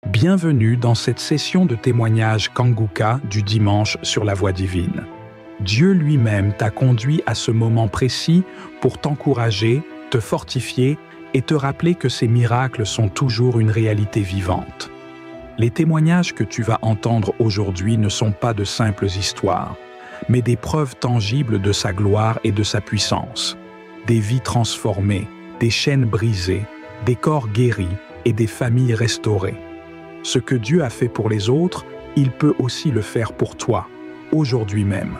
Bienvenue dans cette session de témoignage Kanguka du dimanche sur la Voie divine. Dieu lui-même t'a conduit à ce moment précis pour t'encourager, te fortifier et te rappeler que ces miracles sont toujours une réalité vivante. Les témoignages que tu vas entendre aujourd'hui ne sont pas de simples histoires, mais des preuves tangibles de sa gloire et de sa puissance. Des vies transformées, des chaînes brisées, des corps guéris et des familles restaurées. Ce que Dieu a fait pour les autres, il peut aussi le faire pour toi, aujourd'hui même.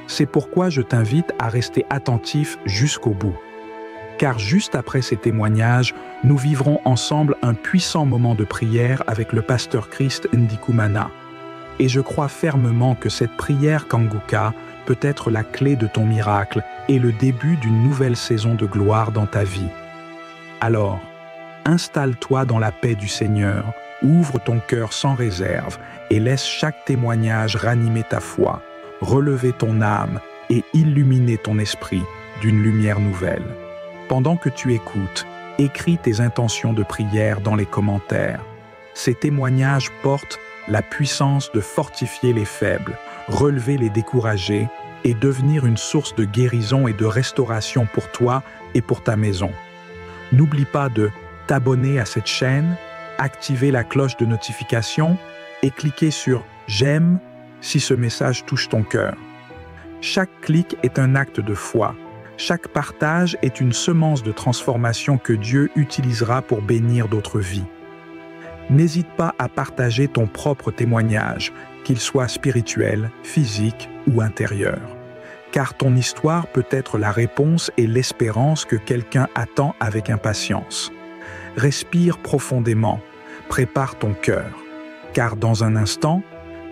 C'est pourquoi je t'invite à rester attentif jusqu'au bout. Car juste après ces témoignages, nous vivrons ensemble un puissant moment de prière avec le pasteur Christ Ndikumana. Et je crois fermement que cette prière Kanguka peut être la clé de ton miracle et le début d'une nouvelle saison de gloire dans ta vie. Alors, installe-toi dans la paix du Seigneur, ouvre ton cœur sans réserve et laisse chaque témoignage ranimer ta foi, relever ton âme et illuminer ton esprit d'une lumière nouvelle. Pendant que tu écoutes, écris tes intentions de prière dans les commentaires. Ces témoignages portent la puissance de fortifier les faibles, relever les découragés et devenir une source de guérison et de restauration pour toi et pour ta maison. N'oublie pas de t'abonner à cette chaîne, activer la cloche de notification et cliquer sur « J'aime » si ce message touche ton cœur. Chaque clic est un acte de foi. Chaque partage est une semence de transformation que Dieu utilisera pour bénir d'autres vies. N'hésite pas à partager ton propre témoignage, qu'il soit spirituel, physique ou intérieur. Car ton histoire peut être la réponse et l'espérance que quelqu'un attend avec impatience. Respire profondément, prépare ton cœur, car dans un instant,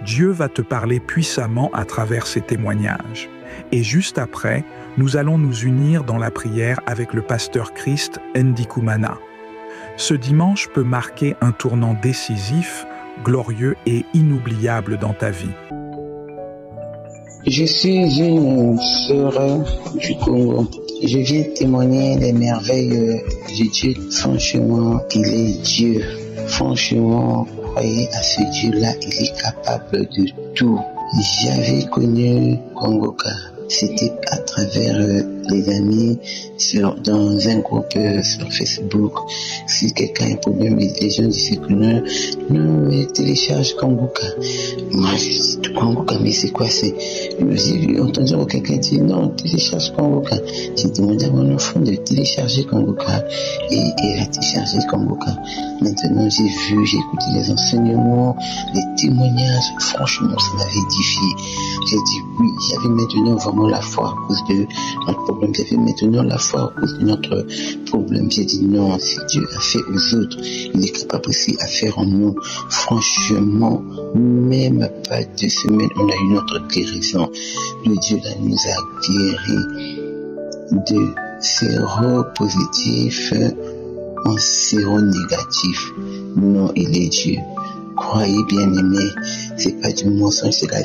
Dieu va te parler puissamment à travers ces témoignages. Et juste après, nous allons nous unir dans la prière avec le pasteur Christ Ndikumana. Ce dimanche peut marquer un tournant décisif, glorieux et inoubliable dans ta vie. Je suis une sœur du Congo. Je viens témoigner des merveilles de Dieu. Franchement, il est Dieu. Franchement, croyez à ce Dieu-là, il est capable de tout. J'avais connu Kanguka. C'était à travers les amis dans un groupe sur Facebook. Si quelqu'un a un problème, les gens disaient que non, mais télécharge Kanguka. Moi, je dis Kanguka, mais c'est quoi c'est? J'ai entendu quelqu'un dire non, télécharge Kanguka. J'ai demandé à mon enfant de télécharger Kanguka et il a téléchargé Kanguka. Maintenant, j'ai écouté les enseignements, les témoignages. Franchement, ça m'avait édifié. J'ai dit oui, j'avais maintenant vraiment la foi à cause de notre problème. J'avais maintenant la foi à cause de notre problème. J'ai dit non, si Dieu a fait aux autres, il est capable aussi à faire en nous. Franchement, même pas 2 semaines, on a eu notre guérison. Le Dieu là nous a guéris de séropositif en séronégatif. Non, il est Dieu. Croyez bien aimé, c'est pas du mensonge, c'est la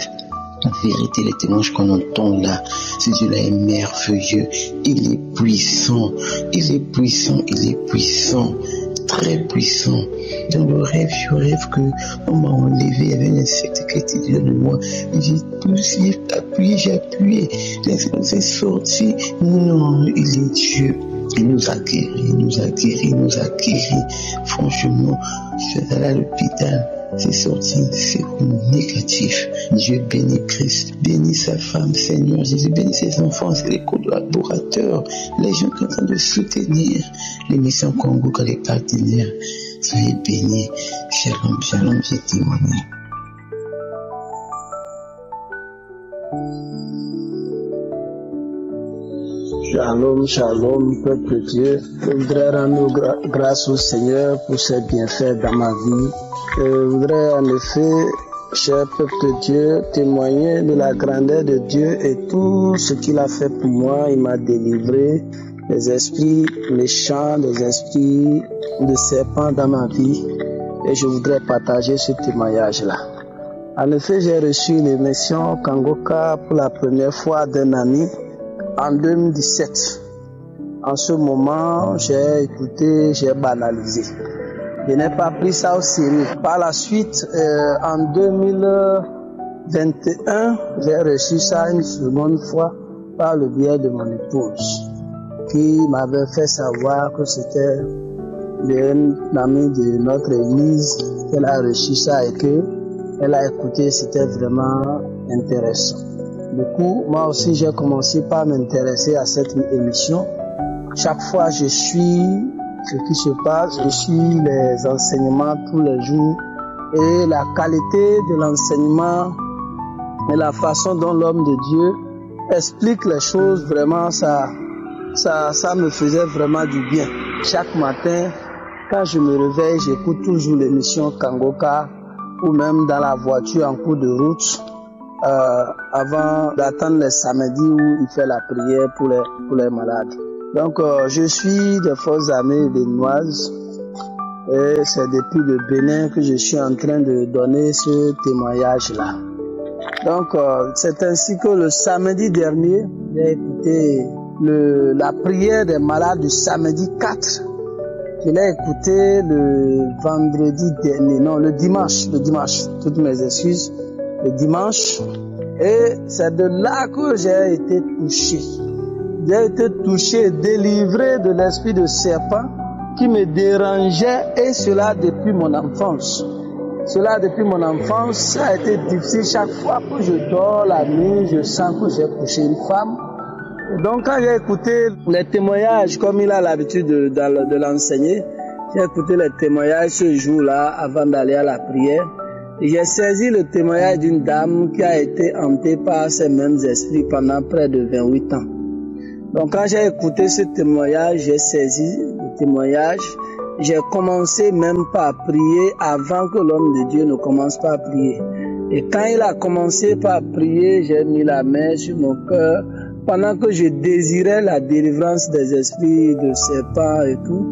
vérité, les témoignages qu'on entend là. Ce Dieu-là est merveilleux, il est puissant, il est puissant, il est puissant, très puissant. Dans le rêve, je rêve que on m'a enlevé, il y avait un insecte qui était dedans de moi. J'ai appuyé, l'insecte est sorti. Non, il est Dieu. Il nous a guéris, il nous a guéris. Franchement, je suis allé à l'hôpital. C'est sorti, c'est négatif. Dieu bénit Christ, bénit sa femme, Seigneur Jésus, bénit ses enfants, les collaborateurs, les gens qui sont en train de soutenir l'émission Kanguka, les partenaires. Soyez bénis. Shalom, shalom, j'ai témoigné. Shalom, shalom, peuple de Dieu. Je voudrais rendre grâce au Seigneur pour ses bienfaits dans ma vie. Je voudrais en effet, cher peuple de Dieu, témoigner de la grandeur de Dieu et tout ce qu'il a fait pour moi. Il m'a délivré des esprits méchants, des esprits de serpents dans ma vie. Et je voudrais partager ce témoignage-là. En effet, j'ai reçu l'émission Kanguka pour la première fois d'un ami en 2017. En ce moment, j'ai écouté, j'ai banalisé. Je n'ai pas pris ça au sérieux. Par la suite, en 2021, j'ai reçu ça une seconde fois par le biais de mon épouse, qui m'avait fait savoir que c'était une amie de notre église qu'elle a reçu ça et que elle a écouté, c'était vraiment intéressant. Du coup, moi aussi, j'ai commencé par m'intéresser à cette émission. Chaque fois, je suis ce qui se passe, je suis les enseignements tous les jours et la qualité de l'enseignement et la façon dont l'homme de Dieu explique les choses, vraiment, ça me faisait vraiment du bien. Chaque matin, quand je me réveille, j'écoute toujours l'émission Kangoka ou même dans la voiture en cours de route avant d'attendre les samedis où il fait la prière pour les malades. Donc, je suis des Forces armées béninoises et c'est depuis le Bénin que je suis en train de donner ce témoignage-là. Donc, c'est ainsi que le samedi dernier, j'ai écouté la prière des malades du samedi 4. Je l'ai écouté le vendredi dernier, non, le dimanche, toutes mes excuses, le dimanche. Et c'est de là que j'ai été touché. J'ai été touché, délivré de l'esprit de serpent qui me dérangeait, et cela depuis mon enfance. Cela depuis mon enfance, ça a été difficile. Chaque fois que je dors la nuit, je sens que j'ai couché une femme. Et donc quand j'ai écouté les témoignages, comme il a l'habitude de l'enseigner, j'ai écouté les témoignages ce jour-là avant d'aller à la prière. Et j'ai saisi le témoignage d'une dame qui a été hantée par ces mêmes esprits pendant près de 28 ans. Donc quand j'ai écouté ce témoignage, j'ai saisi le témoignage. J'ai commencé même pas à prier avant que l'homme de Dieu ne commence pas à prier. Et quand il a commencé par prier, j'ai mis la main sur mon cœur pendant que je désirais la délivrance des esprits de serpents et tout.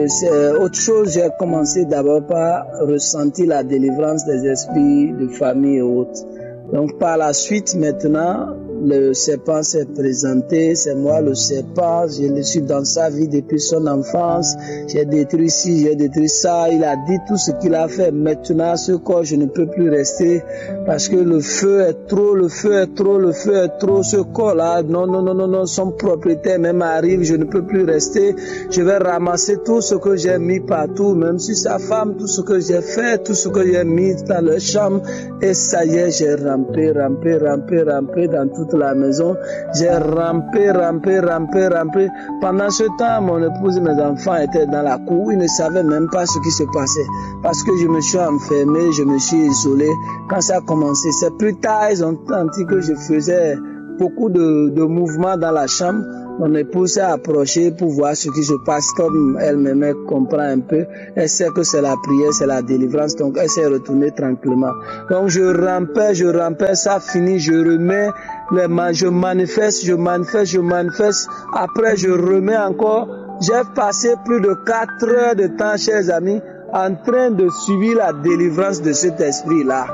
C'est autre chose, j'ai commencé d'abord par ressentir la délivrance des esprits de famille et autres. Donc par la suite, maintenant, le serpent s'est présenté, c'est moi le serpent, je le suis dans sa vie depuis son enfance, j'ai détruit ci, j'ai détruit ça, il a dit tout ce qu'il a fait. Maintenant, ce corps, je ne peux plus rester parce que le feu est trop, ce corps-là, non, son propriétaire même arrive, je ne peux plus rester, je vais ramasser tout ce que j'ai mis partout, même sur sa femme, tout ce que j'ai fait, tout ce que j'ai mis dans leur chambre, et ça y est, j'ai rampé dans toute la maison. J'ai rampé. Pendant ce temps, mon épouse et mes enfants étaient dans la cour. Ils ne savaient même pas ce qui se passait. Parce que je me suis enfermé, je me suis isolé. Quand ça a commencé, c'est plus tard, ils ont senti que je faisais beaucoup de mouvements dans la chambre. Mon épouse s'est approchée pour voir ce qui se passe. Comme elle-même comprend un peu, elle sait que c'est la prière, c'est la délivrance, donc elle s'est retournée tranquillement. Donc je rampais, ça finit, je remets les mains, je manifeste. Après je remets encore. J'ai passé plus de 4 heures de temps, chers amis, en train de suivre la délivrance de cet esprit-là.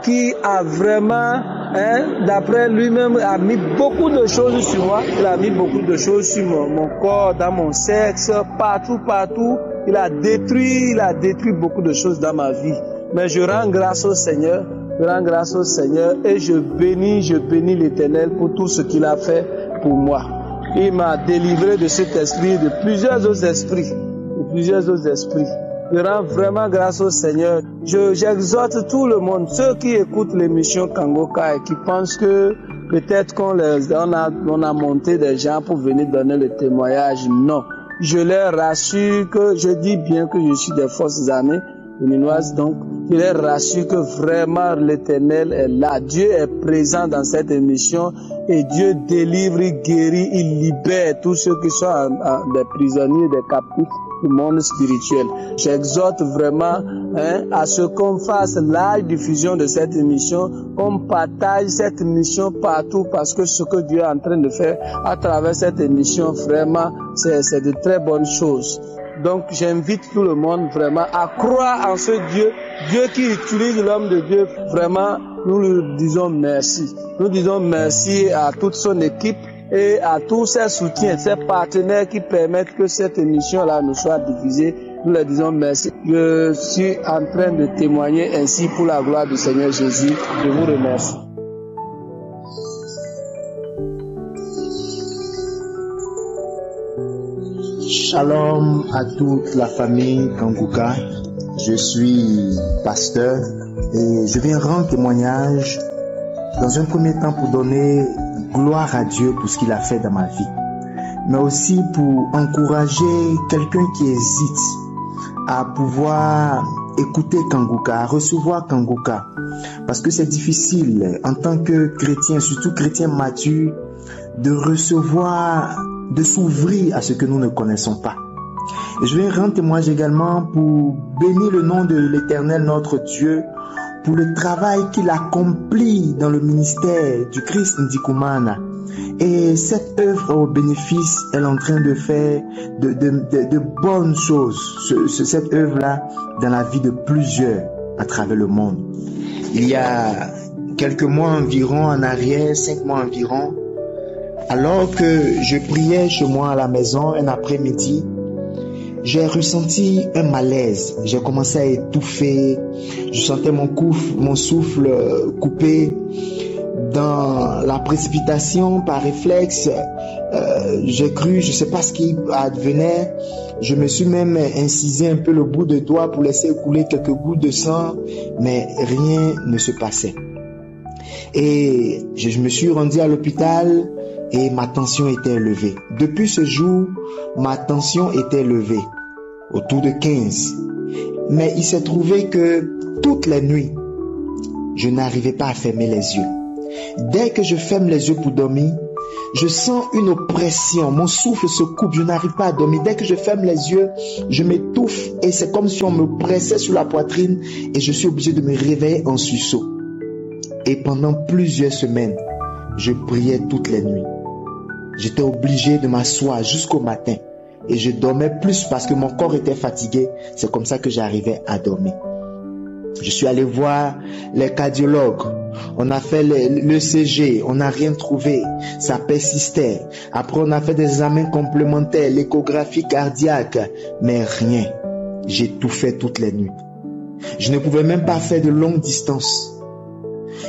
Qui a vraiment, d'après lui-même, a mis beaucoup de choses sur moi. Il a mis beaucoup de choses sur mon corps, dans mon sexe, partout. Il a détruit beaucoup de choses dans ma vie. Mais je rends grâce au Seigneur, et je bénis l'Éternel pour tout ce qu'il a fait pour moi. Il m'a délivré de cet esprit, de plusieurs autres esprits. Je rends vraiment grâce au Seigneur. J'exhorte tout le monde, ceux qui écoutent l'émission Kangoka et qui pensent que peut-être qu'on a monté des gens pour venir donner le témoignage. Non. Je leur rassure que, je dis bien que je suis des Forces armées béninoises, donc je leur rassure que vraiment l'Éternel est là. Dieu est présent dans cette émission et Dieu délivre, il guérit, il libère tous ceux qui sont des prisonniers, des captifs du monde spirituel. J'exhorte vraiment à ce qu'on fasse la diffusion de cette émission, qu'on partage cette émission partout, parce que ce que Dieu est en train de faire à travers cette émission, vraiment, c'est de très bonnes choses. Donc j'invite tout le monde vraiment à croire en ce Dieu qui utilise l'homme de Dieu. Vraiment, nous lui disons merci. Nous disons merci à toute son équipe et à tous ses soutiens, ses partenaires qui permettent que cette émission-là nous soit diffusée nous leur disons merci. Je suis en train de témoigner ainsi pour la gloire du Seigneur Jésus. Je vous remercie. Shalom à toute la famille Kanguka. Je suis pasteur et je viens rendre témoignage dans un premier temps pour donner gloire à Dieu pour ce qu'il a fait dans ma vie, mais aussi pour encourager quelqu'un qui hésite à pouvoir écouter Kanguka, à recevoir Kanguka, parce que c'est difficile en tant que chrétien, surtout chrétien mature, de recevoir, de s'ouvrir à ce que nous ne connaissons pas. Et je vais rendre témoignage également pour bénir le nom de l'Éternel, notre Dieu, pour le travail qu'il accomplit dans le ministère du Christ Ndikumana. Et cette œuvre au bénéfice, elle est en train de faire de bonnes choses, cette œuvre-là, dans la vie de plusieurs à travers le monde. Il y a quelques mois environ en arrière, 5 mois environ, alors que je priais chez moi à la maison un après-midi, j'ai ressenti un malaise. J'ai commencé à étouffer. Je sentais mon souffle coupé. Dans la précipitation, par réflexe, j'ai cru, je ne sais pas ce qui advenait. Je me suis même incisé un peu le bout de doigt pour laisser couler quelques gouttes de sang, mais rien ne se passait. Et je me suis rendu à l'hôpital et ma tension était élevée. Depuis ce jour, ma tension était élevée, autour de 15. Mais il s'est trouvé que toutes les nuits, je n'arrivais pas à fermer les yeux. Dès que je ferme les yeux pour dormir, je sens une oppression, mon souffle se coupe, je n'arrive pas à dormir. Dès que je ferme les yeux, je m'étouffe et c'est comme si on me pressait sur la poitrine et je suis obligé de me réveiller en sursaut. Et pendant plusieurs semaines, je priais toutes les nuits. J'étais obligé de m'asseoir jusqu'au matin et je dormais plus parce que mon corps était fatigué. C'est comme ça que j'arrivais à dormir. Je suis allé voir les cardiologues. On a fait l'ECG, on n'a rien trouvé. Ça persistait. Après, on a fait des examens complémentaires, l'échographie cardiaque, mais rien. J'étouffais toutes les nuits. Je ne pouvais même pas faire de longues distances.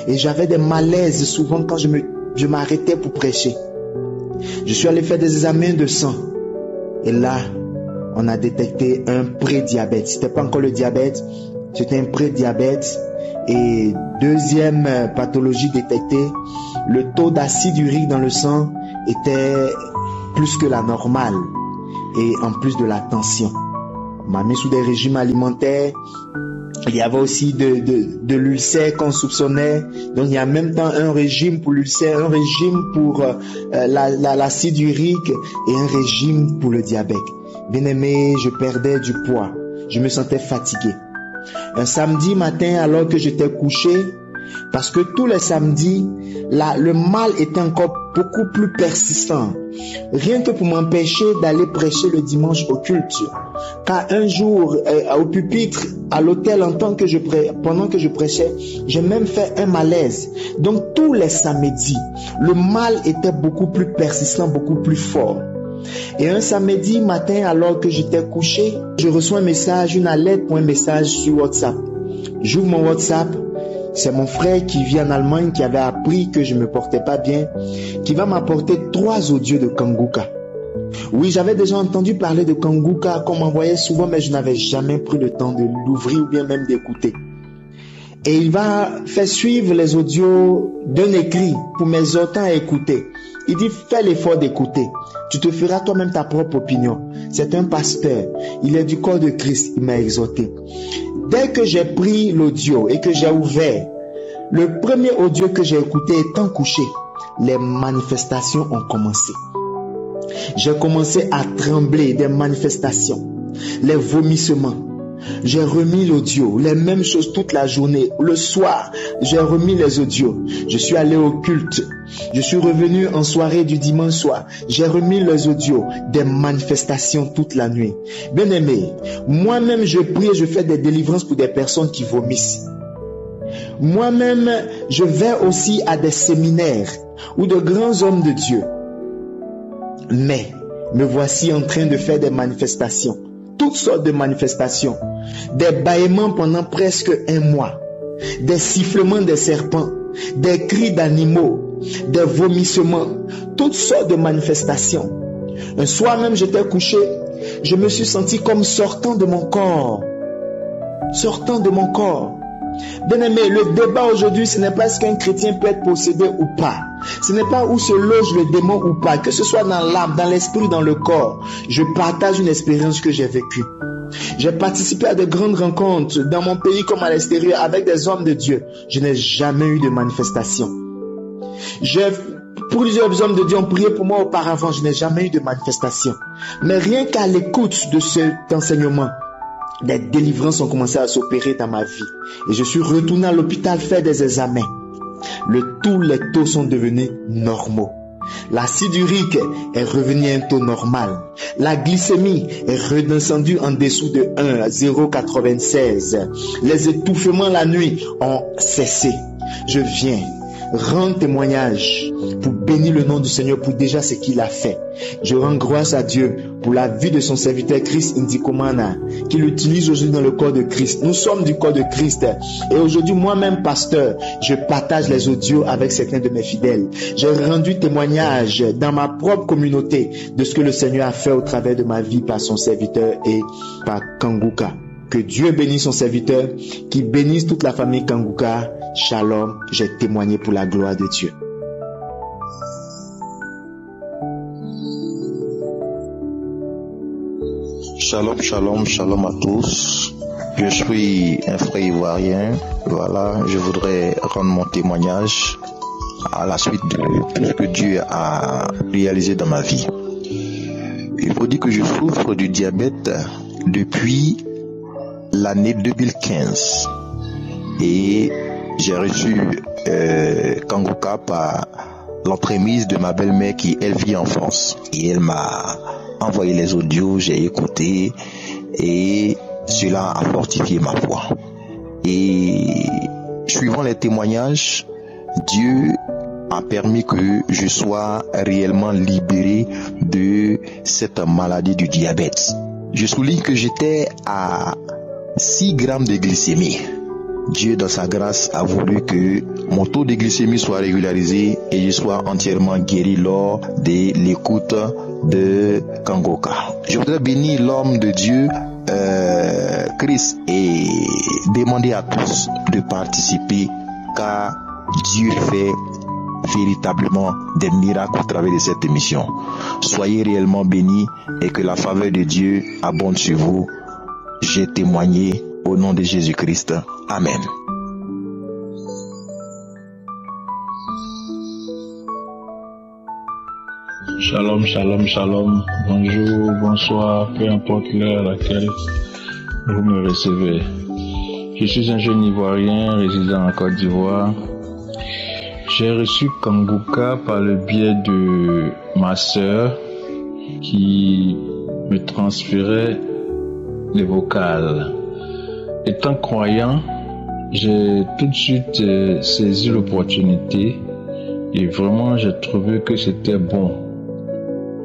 Et j'avais des malaises souvent quand je m'arrêtais pour prêcher. Je suis allé faire des examens de sang. Et là, on a détecté un prédiabète. C'était pas encore le diabète, c'était un prédiabète. Et deuxième pathologie détectée, le taux d'acide urique dans le sang était plus que la normale. Et en plus de la tension. On m'a mis sous des régimes alimentaires. Il y avait aussi de l'ulcère qu'on soupçonnait. Donc il y a en même temps un régime pour l'ulcère, un régime pour l'acide urique et un régime pour le diabète. Bien aimé, je perdais du poids. Je me sentais fatigué. Un samedi matin, alors que j'étais couché, parce que tous les samedis, le mal était encore beaucoup plus persistant. Rien que pour m'empêcher d'aller prêcher le dimanche au culte. Car un jour, au pupitre, à l'hôtel, pendant que je prêchais, j'ai même fait un malaise. Donc tous les samedis, le mal était beaucoup plus persistant, beaucoup plus fort. Et un samedi matin, alors que j'étais couché, je reçois un message, une alerte pour un message sur WhatsApp. J'ouvre mon WhatsApp. C'est mon frère qui vit en Allemagne, qui avait appris que je me portais pas bien, qui va m'apporter 3 audios de Kanguka. Oui, j'avais déjà entendu parler de Kanguka qu'on m'envoyait souvent, mais je n'avais jamais pris le temps de l'ouvrir ou bien même d'écouter. Et il va faire suivre les audios d'un écrit pour m'exhorter à écouter. Il dit, fais l'effort d'écouter. Tu te feras toi-même ta propre opinion. C'est un pasteur. Il est du corps de Christ. Il m'a exhorté. Dès que j'ai pris l'audio et que j'ai ouvert, le premier audio que j'ai écouté étant couché, les manifestations ont commencé. J'ai commencé à trembler des manifestations, les vomissements. J'ai remis l'audio, les mêmes choses toute la journée. Le soir, j'ai remis les audios. Je suis allé au culte. Je suis revenu en soirée du dimanche soir. J'ai remis les audios, des manifestations toute la nuit. Bien aimé, moi-même je prie et je fais des délivrances pour des personnes qui vomissent. Moi-même, je vais aussi à des séminaires où de grands hommes de Dieu. Mais me voici en train de faire des manifestations. toutes sortes de manifestations, des bâillements pendant presque 1 mois, des sifflements des serpents, des cris d'animaux, des vomissements, toutes sortes de manifestations. Un soir même, j'étais couché, je me suis senti comme sortant de mon corps. Sortant de mon corps. Bien-aimé, le débat aujourd'hui, ce n'est pas est-ce qu'un chrétien peut être possédé ou pas. Ce n'est pas où se loge le démon ou pas, que ce soit dans l'âme, dans l'esprit, dans le corps. Je partage une expérience que j'ai vécue. J'ai participé à de grandes rencontres dans mon pays comme à l'extérieur avec des hommes de Dieu. Je n'ai jamais eu de manifestation. Plusieurs hommes de Dieu ont prié pour moi auparavant. Je n'ai jamais eu de manifestation. Mais rien qu'à l'écoute de cet enseignement, des délivrances ont commencé à s'opérer dans ma vie. Et je suis retourné à l'hôpital faire des examens. Tous les taux sont devenus normaux. L'acide urique est revenu à un taux normal. La glycémie est redescendue en dessous de 1 à 0,96. Les étouffements la nuit ont cessé. Je viens rendre témoignage pour bénir le nom du Seigneur pour déjà ce qu'il a fait. Je rends grâce à Dieu pour la vie de son serviteur Chris Ndikumana, qu'il utilise aujourd'hui dans le corps de Christ. Nous sommes du corps de Christ. Et aujourd'hui, moi-même, pasteur, je partage les audios avec certains de mes fidèles. J'ai rendu témoignage dans ma propre communauté de ce que le Seigneur a fait au travers de ma vie par son serviteur et par Kanguka. Que Dieu bénisse son serviteur, qu'il bénisse toute la famille Kanguka. Shalom, j'ai témoigné pour la gloire de Dieu. Shalom, shalom, shalom à tous. Je suis un frère ivoirien. Voilà, je voudrais rendre mon témoignage à la suite de tout ce que Dieu a réalisé dans ma vie. Il faut dire que je souffre du diabète depuis l'année 2015 et j'ai reçu Kanguka par l'entremise de ma belle-mère qui elle vit en France et elle m'a envoyé les audios, j'ai écouté et cela a fortifié ma foi. Et suivant les témoignages, Dieu a permis que je sois réellement libéré de cette maladie du diabète. Je souligne que j'étais à 6 grammes de glycémie. Dieu, dans sa grâce, a voulu que mon taux de glycémie soit régularisé et je sois entièrement guéri lors de l'écoute de Kanguka. Je voudrais bénir l'homme de Dieu, Chris, et demander à tous de participer car Dieu fait véritablement des miracles au travers de cette émission. Soyez réellement bénis et que la faveur de Dieu abonde sur vous. J'ai témoigné au nom de Jésus-Christ. Amen. Shalom, shalom, shalom. Bonjour, bonsoir, peu importe l'heure à laquelle vous me recevez. Je suis un jeune Ivoirien résidant en Côte d'Ivoire. J'ai reçu Kanguka par le biais de ma sœur qui me transférait les vocales. Étant croyant, j'ai tout de suite saisi l'opportunité et vraiment j'ai trouvé que c'était bon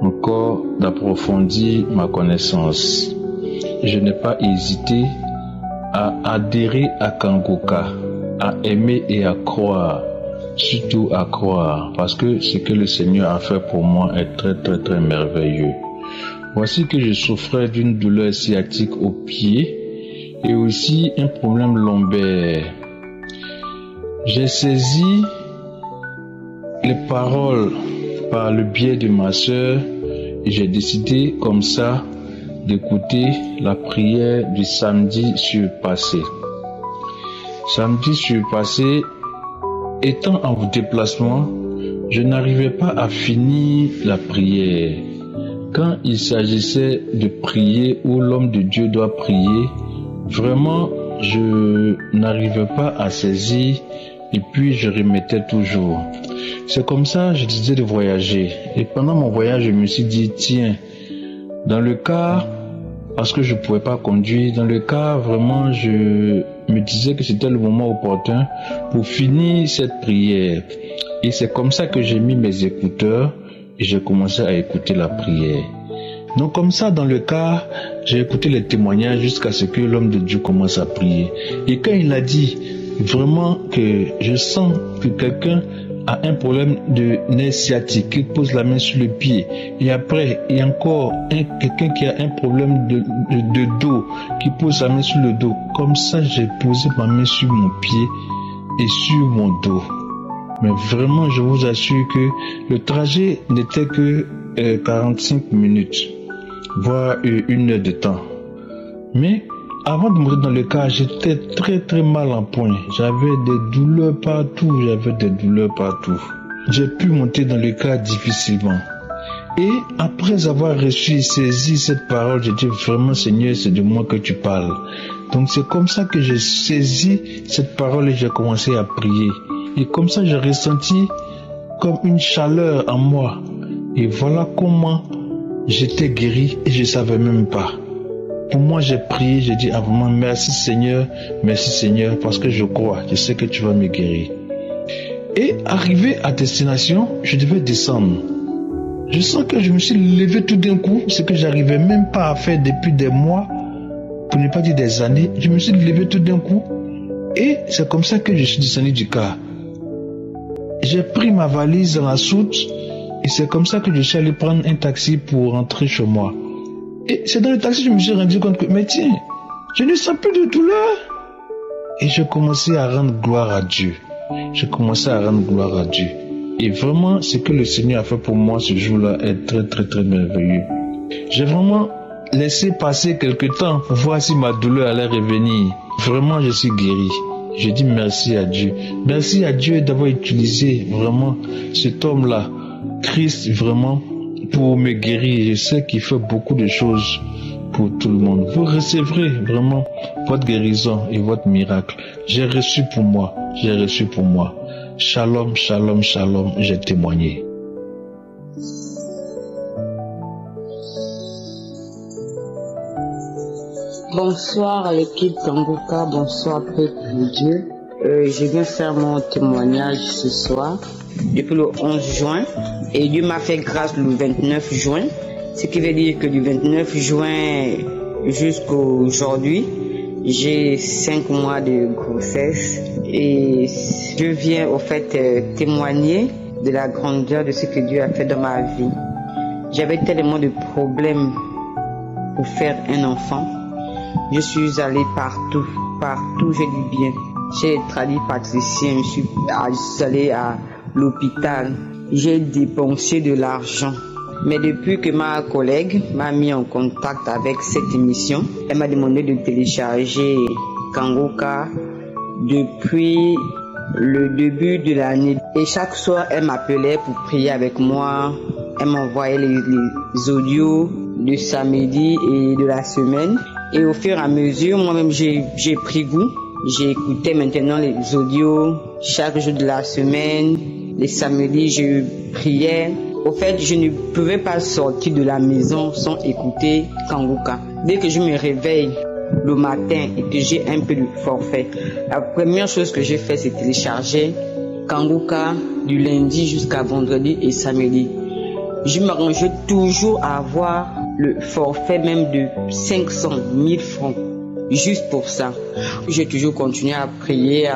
encore d'approfondir ma connaissance. Je n'ai pas hésité à adhérer à Kanguka, à aimer et à croire, surtout à croire, parce que ce que le Seigneur a fait pour moi est très très très merveilleux. Voici que je souffrais d'une douleur sciatique au pied et aussi un problème lombaire. J'ai saisi les paroles par le biais de ma sœur et j'ai décidé comme ça d'écouter la prière du samedi surpassé. Samedi surpassé, étant en déplacement, je n'arrivais pas à finir la prière. Quand il s'agissait de prier où l'homme de Dieu doit prier, vraiment, je n'arrivais pas à saisir et puis je remettais toujours. C'est comme ça que je disais de voyager. Et pendant mon voyage, je me suis dit, tiens, dans le cas, parce que je ne pouvais pas conduire, dans le cas, vraiment, je me disais que c'était le moment opportun pour finir cette prière. Et c'est comme ça que j'ai mis mes écouteurs et j'ai commencé à écouter la prière. Donc comme ça, dans le cas, j'ai écouté les témoignages jusqu'à ce que l'homme de Dieu commence à prier. Et quand il a dit vraiment que je sens que quelqu'un a un problème de nerf sciatique, qui pose la main sur le pied, et après il y a encore quelqu'un qui a un problème de dos, qui pose sa main sur le dos. Comme ça, j'ai posé ma main sur mon pied et sur mon dos. Mais vraiment, je vous assure que le trajet n'était que 45 minutes, voire 1 heure de temps. Mais avant de monter dans le car, j'étais très mal en point. J'avais des douleurs partout, J'ai pu monter dans le car difficilement. Et après avoir reçu et saisi cette parole, j'ai dit vraiment, Seigneur, c'est de moi que tu parles. Donc c'est comme ça que j'ai saisi cette parole et j'ai commencé à prier. Et comme ça, j'ai ressenti comme une chaleur en moi. Et voilà comment j'étais guéri et je ne savais même pas. Pour moi, j'ai prié, j'ai dit vraiment merci Seigneur, parce que je crois, je sais que tu vas me guérir. Et arrivé à destination, je devais descendre. Je sens que je me suis levé tout d'un coup, ce que j'arrivais même pas à faire depuis des mois, pour ne pas dire des années. Je me suis levé tout d'un coup et c'est comme ça que je suis descendu du car. J'ai pris ma valise dans la soute et c'est comme ça que je suis allé prendre un taxi pour rentrer chez moi. Et c'est dans le taxi que je me suis rendu compte que, mais tiens, je ne sens plus de douleur. Et j'ai commencé à rendre gloire à Dieu. Et vraiment, ce que le Seigneur a fait pour moi ce jour-là est très merveilleux. J'ai vraiment laissé passer quelques temps pour voir si ma douleur allait revenir. Vraiment, je suis guéri. Je dis merci à Dieu. Merci à Dieu d'avoir utilisé vraiment cet homme-là, Christ, vraiment, pour me guérir. Je sais qu'il fait beaucoup de choses pour tout le monde. Vous recevrez vraiment votre guérison et votre miracle. J'ai reçu pour moi. Shalom, j'ai témoigné. Bonsoir à l'équipe Kanguka, bonsoir peuple de Dieu. Je viens faire mon témoignage ce soir depuis le 11 juin et Dieu m'a fait grâce le 29 juin, ce qui veut dire que du 29 juin jusqu'à aujourd'hui, j'ai 5 mois de grossesse et je viens au fait témoigner de la grandeur de ce que Dieu a fait dans ma vie. J'avais tellement de problèmes pour faire un enfant. Je suis allée partout, je dis bien. J'ai traduit praticien, je suis allée à l'hôpital. J'ai dépensé de l'argent. Mais depuis que ma collègue m'a mis en contact avec cette émission, elle m'a demandé de télécharger Kanguka depuis le début de l'année. Et chaque soir, elle m'appelait pour prier avec moi. Elle m'envoyait les audios de samedi et de la semaine. Et au fur et à mesure, moi-même, j'ai pris goût. J'écoutais maintenant les audios chaque jour de la semaine. Les samedis, je priais. Au fait, je ne pouvais pas sortir de la maison sans écouter Kanguka. Dès que je me réveille le matin et que j'ai un peu de forfait, la première chose que j'ai fait, c'est télécharger Kanguka du lundi jusqu'à vendredi et samedi. Je m'arrangeais toujours à avoir le forfait même de 500 000 francs. Juste pour ça. J'ai toujours continué à prier.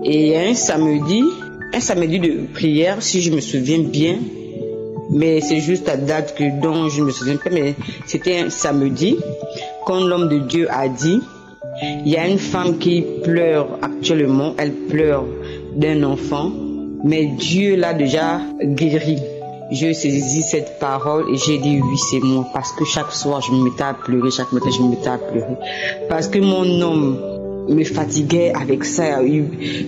Et un samedi de prière, si je me souviens bien, mais c'est juste la date dont je me souviens pas, mais c'était un samedi, quand l'homme de Dieu a dit, il y a une femme qui pleure actuellement, elle pleure d'un enfant, mais Dieu l'a déjà guéri. Je saisis cette parole et j'ai dit oui, c'est moi, parce que chaque soir je me mettais à pleurer, chaque matin je me mettais à pleurer, parce que mon homme me fatiguait avec ça.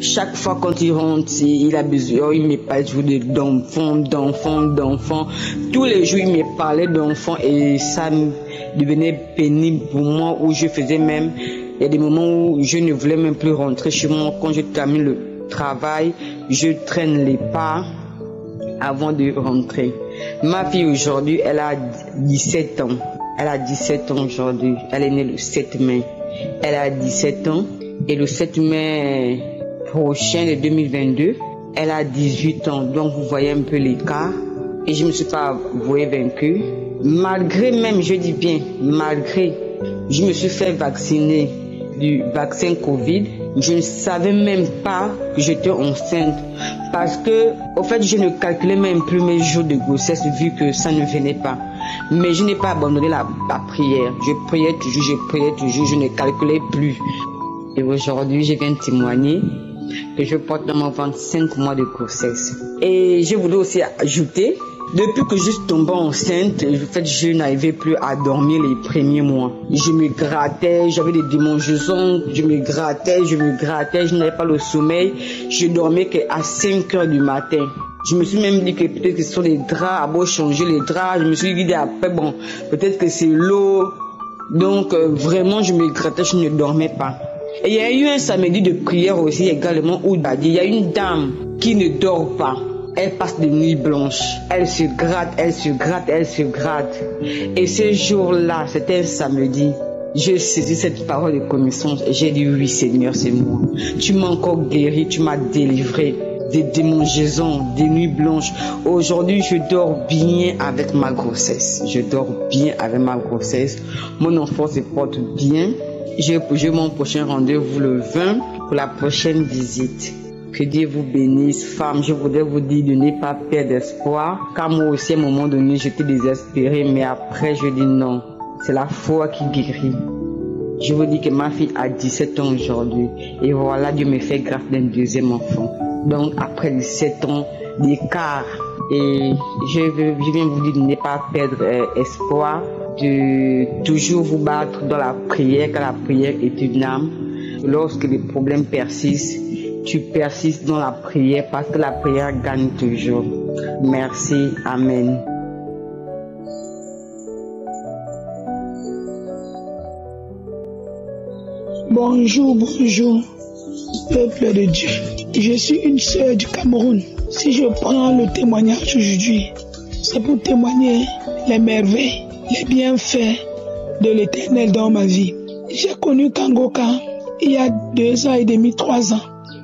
Chaque fois quand il rentre, il a besoin, il me parle toujours d'enfants. Tous les jours il me parlait d'enfants et ça devenait pénible pour moi, où je faisais même, il y a des moments où je ne voulais même plus rentrer chez moi. Quand je termine le travail, je traîne les pas avant de rentrer. Ma fille aujourd'hui, elle a 17 ans. Elle a 17 ans aujourd'hui. Elle est née le 7 mai. Elle a 17 ans et le 7 mai prochain de 2022, elle a 18 ans. Donc vous voyez un peu l'écart. et je ne me suis pas avouée vaincue. Malgré même, je dis bien, malgré, je me suis fait vacciner du vaccin Covid. Je ne savais même pas que j'étais enceinte parce que, au fait, je ne calculais même plus mes jours de grossesse vu que ça ne venait pas. Mais je n'ai pas abandonné la prière. Je priais toujours, je ne calculais plus. Et aujourd'hui, je viens témoigner que je porte dans mon ventre 5 mois de grossesse. Et je voulais aussi ajouter, depuis que je suis tombée enceinte, en fait, je n'arrivais plus à dormir les premiers mois. Je me grattais, j'avais des démangeaisons, je me grattais, je n'avais pas le sommeil. Je dormais qu'à 5 heures du matin. Je me suis même dit que peut-être que ce sont les draps, à beau changer les draps. Je me suis dit après, bon, peut-être que c'est l'eau. Donc, vraiment, je me grattais, je ne dormais pas. Et il y a eu un samedi de prière aussi également où il y a une dame qui ne dort pas. Elle passe des nuits blanches. Elle se gratte. Et ce jour-là, c'était un samedi. J'ai saisi cette parole de connaissance et j'ai dit oui Seigneur, c'est moi. Tu m'as encore guéri, tu m'as délivré des démangeaisons, des nuits blanches. Aujourd'hui, je dors bien avec ma grossesse. Mon enfant se porte bien. J'ai mon prochain rendez-vous le 20 pour la prochaine visite. Que Dieu vous bénisse. Femme, je voudrais vous dire de ne pas perdre espoir. Car moi aussi, à un moment donné, j'étais désespérée. Mais après, je dis non. C'est la foi qui guérit. Je vous dis que ma fille a 17 ans aujourd'hui. Et voilà, Dieu me fait grâce d'un deuxième enfant. Donc, après 17 ans d'écart. Et je viens vous dire de ne pas perdre espoir. De toujours vous battre dans la prière, car la prière est une âme. Lorsque les problèmes persistent, tu persistes dans la prière parce que la prière gagne toujours. Merci. Amen. Bonjour, peuple de Dieu. Je suis une sœur du Cameroun. Si je prends le témoignage aujourd'hui, c'est pour témoigner les merveilles, les bienfaits de l'Éternel dans ma vie. J'ai connu Kangoka il y a 2 ans et demi, 3 ans.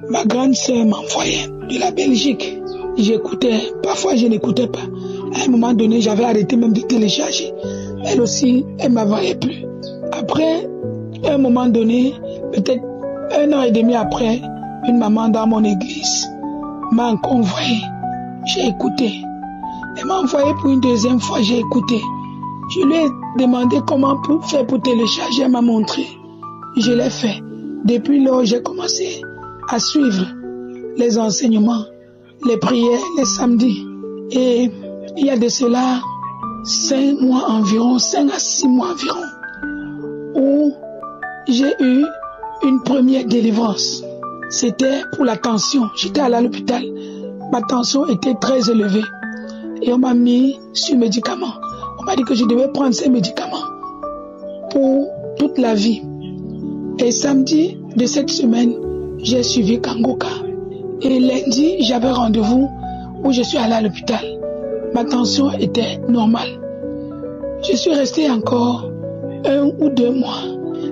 Ma grande sœur m'envoyait de la Belgique. J'écoutais, parfois je n'écoutais pas. À un moment donné, j'avais arrêté même de télécharger. Elle aussi, elle ne m'envoyait plus. Après, à un moment donné, peut-être 1 an et demi après, une maman dans mon église m'a encore envoyé. J'ai écouté. Elle m'a envoyé pour une 2e fois, j'ai écouté. Je lui ai demandé comment faire pour télécharger, elle m'a montré. Je l'ai fait. Depuis lors, j'ai commencé à suivre les enseignements, les prières, les samedis. Et il y a de cela 5 mois environ, 5 à 6 mois environ, où j'ai eu une première délivrance. C'était pour la tension. J'étais allé à l'hôpital. Ma tension était très élevée. Et on m'a mis sur médicaments. On m'a dit que je devais prendre ces médicaments pour toute la vie. Et samedi de cette semaine, j'ai suivi Kangoka. Et lundi, j'avais rendez-vous où je suis allé à l'hôpital. Ma tension était normale. Je suis resté encore 1 ou 2 mois.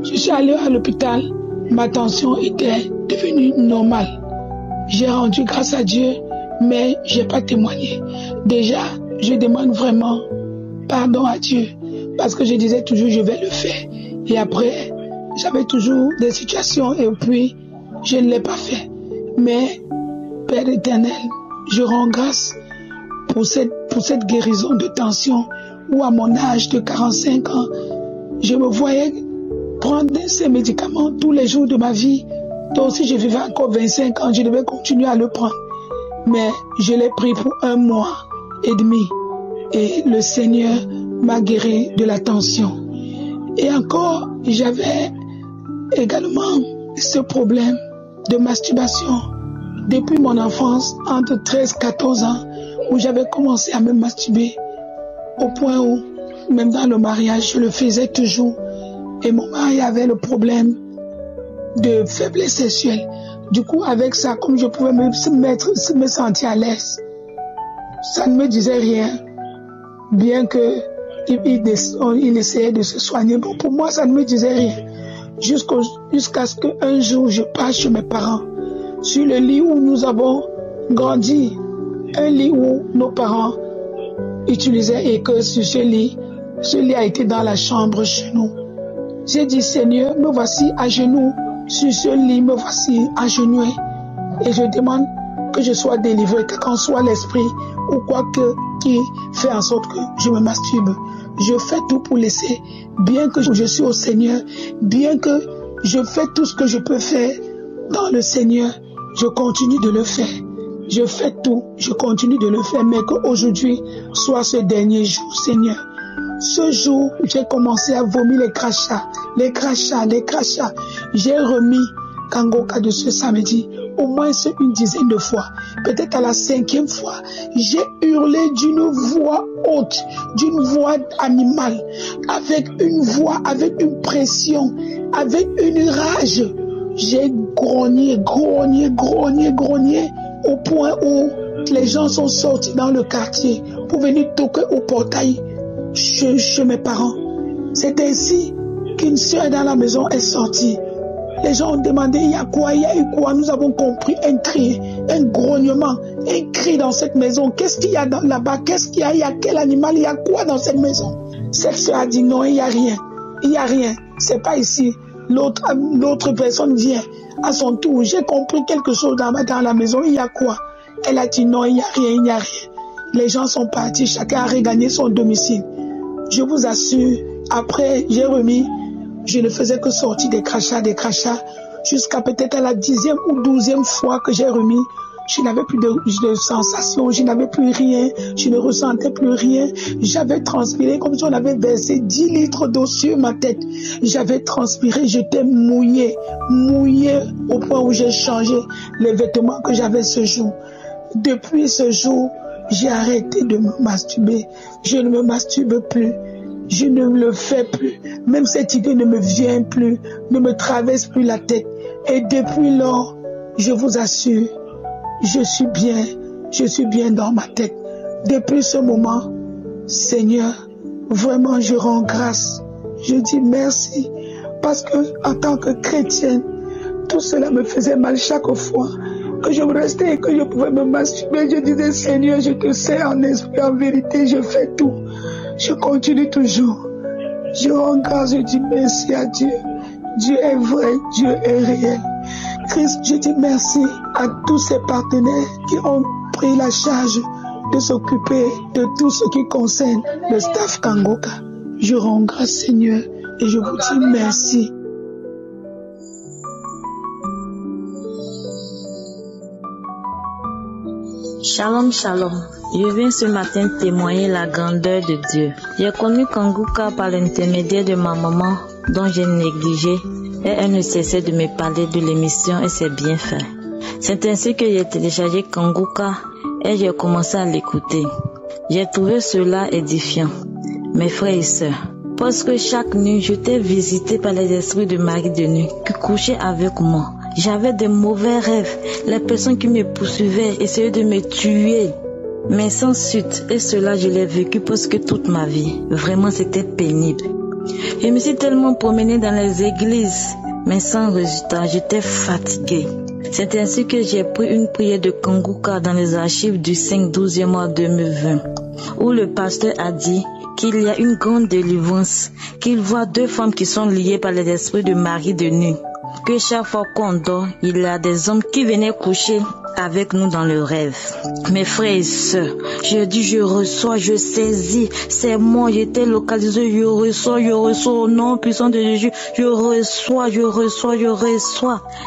Je suis allé à l'hôpital. Ma tension était devenue normale. J'ai rendu grâce à Dieu, mais je n'ai pas témoigné. Déjà, je demande vraiment pardon à Dieu. Parce que je disais toujours, je vais le faire. Et après, j'avais toujours des situations et puis, je ne l'ai pas fait. Mais, Père éternel, je rends grâce pour cette guérison de tension où à mon âge de 45 ans, je me voyais prendre ces médicaments tous les jours de ma vie. Donc si je vivais encore 25 ans, je devais continuer à le prendre. Mais je l'ai pris pour 1 mois et demi. Et le Seigneur m'a guéri de la tension. Et encore, j'avais également ce problème de masturbation depuis mon enfance, entre 13 et 14 ans, où j'avais commencé à me masturber au point où, même dans le mariage, je le faisais toujours. Et mon mari avait le problème de faiblesse sexuelle. Du coup, avec ça, comme je pouvais me sentir à l'aise, ça ne me disait rien, bien que il essayait de se soigner. Bon, pour moi, ça ne me disait rien. Jusqu'à ce qu'un jour, je passe chez mes parents, sur le lit où nous avons grandi, un lit où nos parents utilisait et que sur ce lit a été dans la chambre chez nous. J'ai dit, Seigneur, me voici à genoux, sur ce lit, me voici agenouillé. Et je demande que je sois délivré, que qu'en soit l'esprit ou quoi que qui fait en sorte que je me masturbe. Je fais tout pour laisser, bien que je suis au Seigneur, bien que je fais tout ce que je peux faire dans le Seigneur, je continue de le faire. Je fais tout, je continue de le faire, mais qu'aujourd'hui soit ce dernier jour, Seigneur. Ce jour, j'ai commencé à vomir les crachats. J'ai remis Kangoka de ce samedi au moins une dizaine de fois. Peut-être à la 5e fois, j'ai hurlé d'une voix haute, d'une voix animale, avec une voix, avec une pression, avec une rage. J'ai grogné, au point où les gens sont sortis dans le quartier pour venir toquer au portail chez mes parents. C'est ainsi qu'une soeur dans la maison est sortie. Les gens ont demandé, il y a quoi, il y a eu quoi? Nous avons compris un cri, un grognement, un cri dans cette maison. Qu'est-ce qu'il y a là-bas? Qu'est-ce qu'il y a? Il y a quel animal? Il y a quoi dans cette maison? Cette soeur a dit non, il n'y a rien. Il n'y a rien. C'est pas ici. L'autre personne vient à son tour. J'ai compris quelque chose dans la maison. Il y a quoi? Elle a dit non, il n'y a rien, il n'y a rien. Les gens sont partis. Chacun a regagné son domicile. Je vous assure, après, j'ai remis. Je ne faisais que sortir des crachats, jusqu'à peut-être à la 10e ou 12e fois que j'ai remis. Je n'avais plus de sensations, je n'avais plus rien, je ne ressentais plus rien. J'avais transpiré comme si on avait versé 10 litres d'eau sur ma tête. J'avais transpiré, j'étais mouillé au point où j'ai changé les vêtements que j'avais ce jour. Depuis ce jour, j'ai arrêté de me masturber. Je ne me masturbe plus. Je ne le fais plus. Même cette idée ne me vient plus, ne me traverse plus la tête. Et depuis lors, je vous assure, je suis bien dans ma tête. Depuis ce moment, Seigneur, vraiment je rends grâce. Je dis merci parce que en tant que chrétienne, tout cela me faisait mal chaque fois que je restais et que je pouvais me masturber. Je disais, Seigneur, je te sais en esprit, en vérité, je fais tout. Je continue toujours. Je rends grâce, je dis merci à Dieu. Dieu est vrai, Dieu est réel. Christ, je dis merci à tous ces partenaires qui ont pris la charge de s'occuper de tout ce qui concerne le staff Kangoka. Je rends grâce, Seigneur, et je vous dis merci. Shalom, shalom. Je viens ce matin témoigner la grandeur de Dieu. J'ai connu Kangoka par l'intermédiaire de ma maman, dont j'ai négligé, et elle ne cessait de me parler de l'émission et ses bienfaits. C'est ainsi que j'ai téléchargé Kangoka et j'ai commencé à l'écouter. J'ai trouvé cela édifiant. Mes frères et sœurs, parce que chaque nuit, j'étais visité par les esprits de mari de nuit qui couchaient avec moi. J'avais des mauvais rêves. Les personnes qui me poursuivaient essayaient de me tuer. Mais sans suite, et cela je l'ai vécu presque toute ma vie. Vraiment, c'était pénible. Je me suis tellement promenée dans les églises, mais sans résultat, j'étais fatiguée. C'est ainsi que j'ai pris une prière de Kangoka dans les archives du 5/12e mois 2020, où le pasteur a dit qu'il y a une grande délivrance, qu'il voit 2 femmes qui sont liées par les esprits de mari de nuit. Que chaque fois qu'on dort, il y a des hommes qui venaient coucher avec nous dans le rêve. Mes frères et sœurs, je dis, je reçois, je saisis, c'est moi, j'étais localisé, je reçois au nom puissant de Jésus, je reçois.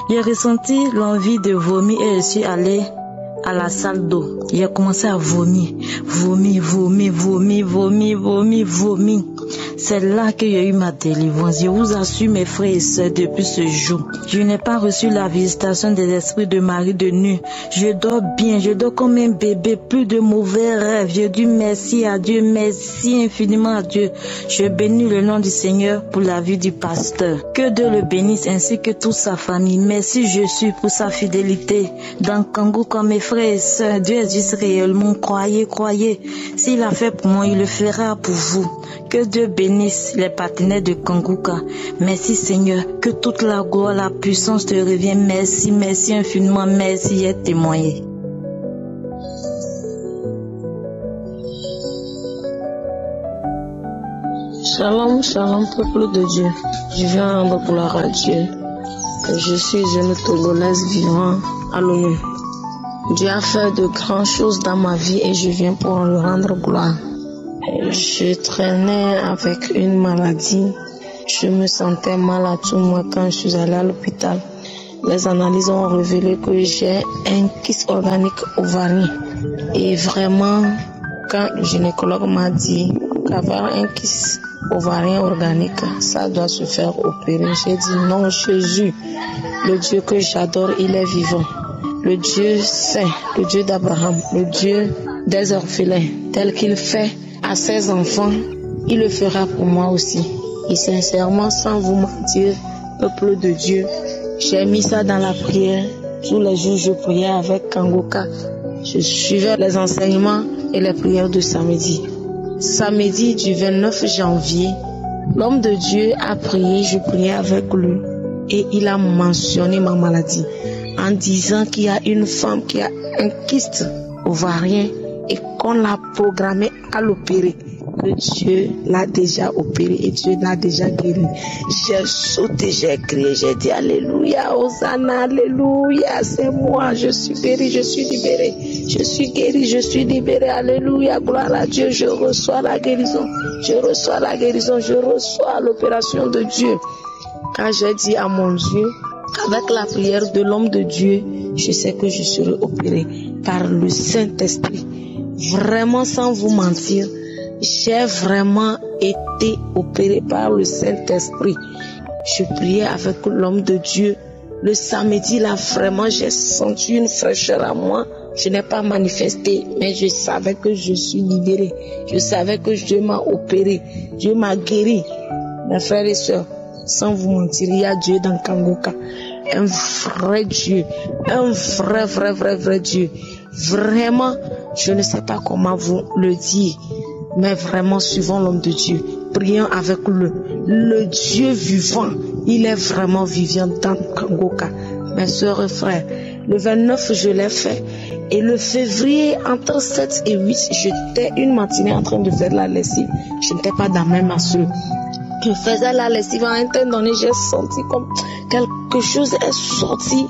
J'ai ressenti l'envie de vomir et je suis allé à la salle d'eau. J'ai commencé à vomir. C'est là que j'ai eu ma délivrance. Je vous assure, mes frères et sœurs, depuis ce jour, je n'ai pas reçu la visitation des esprits de mari de nuit. Je dors bien, je dors comme un bébé, plus de mauvais rêves. Je dis merci à Dieu, merci infiniment à Dieu. Je bénis le nom du Seigneur pour la vie du pasteur. Que Dieu le bénisse ainsi que toute sa famille. Merci Jésus pour sa fidélité. Dans Kangoka, mes frères et sœurs, Dieu existe réellement. Croyez. S'il a fait pour moi, il le fera pour vous. Que Dieu bénisse les partenaires de Kangoka. Merci Seigneur, que toute la gloire, la puissance te revienne. Merci infiniment, merci et témoigner. Shalom, shalom, peuple de Dieu. Je viens rendre gloire à Dieu. Je suis une Togolaise vivant à l'ONU. Dieu a fait de grandes choses dans ma vie et je viens pour lui rendre gloire. Je traînais avec une maladie. Je me sentais mal à tout moi quand je suis allée à l'hôpital. Les analyses ont révélé que j'ai un kyste organique ovarien. Et vraiment, quand le gynécologue m'a dit qu'avoir un kyste ovarien organique, ça doit se faire opérer, j'ai dit non, Jésus, le Dieu que j'adore, il est vivant. Le Dieu saint, le Dieu d'Abraham, le Dieu des orphelins, tel qu'il fait à ses enfants, il le fera pour moi aussi. Et sincèrement, sans vous mentir, peuple de Dieu, j'ai mis ça dans la prière. Tous les jours, je priais avec Kangoka. Je suivais les enseignements et les prières de samedi. Samedi du 29 janvier, l'homme de Dieu a prié, je priais avec lui. Et il a mentionné ma maladie en disant qu'il y a une femme qui a un kyste ovarien et qu'on l'a programmé à l'opérer. Que Dieu l'a déjà opéré et Dieu l'a déjà guéri. J'ai sauté, j'ai crié, j'ai dit Alléluia, Hosanna, Alléluia, c'est moi, je suis guéri, je suis libéré. Je suis guéri, je suis libéré, Alléluia, gloire à Dieu, je reçois la guérison, je reçois la guérison, je reçois l'opération de Dieu. Quand j'ai dit à mon Dieu, qu'avec la prière de l'homme de Dieu, je sais que je serai opéré par le Saint-Esprit. Vraiment, sans vous mentir, j'ai vraiment été opéré par le Saint-Esprit. Je priais avec l'homme de Dieu. Le samedi, là, vraiment, j'ai senti une fraîcheur à moi. Je n'ai pas manifesté, mais je savais que je suis libéré. Je savais que Dieu m'a opéré. Dieu m'a guéri. Mes frères et sœurs, sans vous mentir, il y a Dieu dans Kangoka. Un vrai Dieu. Un vrai Dieu. Vraiment, je ne sais pas comment vous le dire. Mais vraiment, suivons l'homme de Dieu. Prions avec le Dieu vivant. Il est vraiment vivant dans Kangoka. Mes soeurs et frères, le 29, je l'ai fait. Et le février, entre 7 et 8, j'étais une matinée en train de faire la lessive. Je n'étais pas dans mes masseuse. Je faisais la lessive. À un temps donné, j'ai senti comme quelque chose est sorti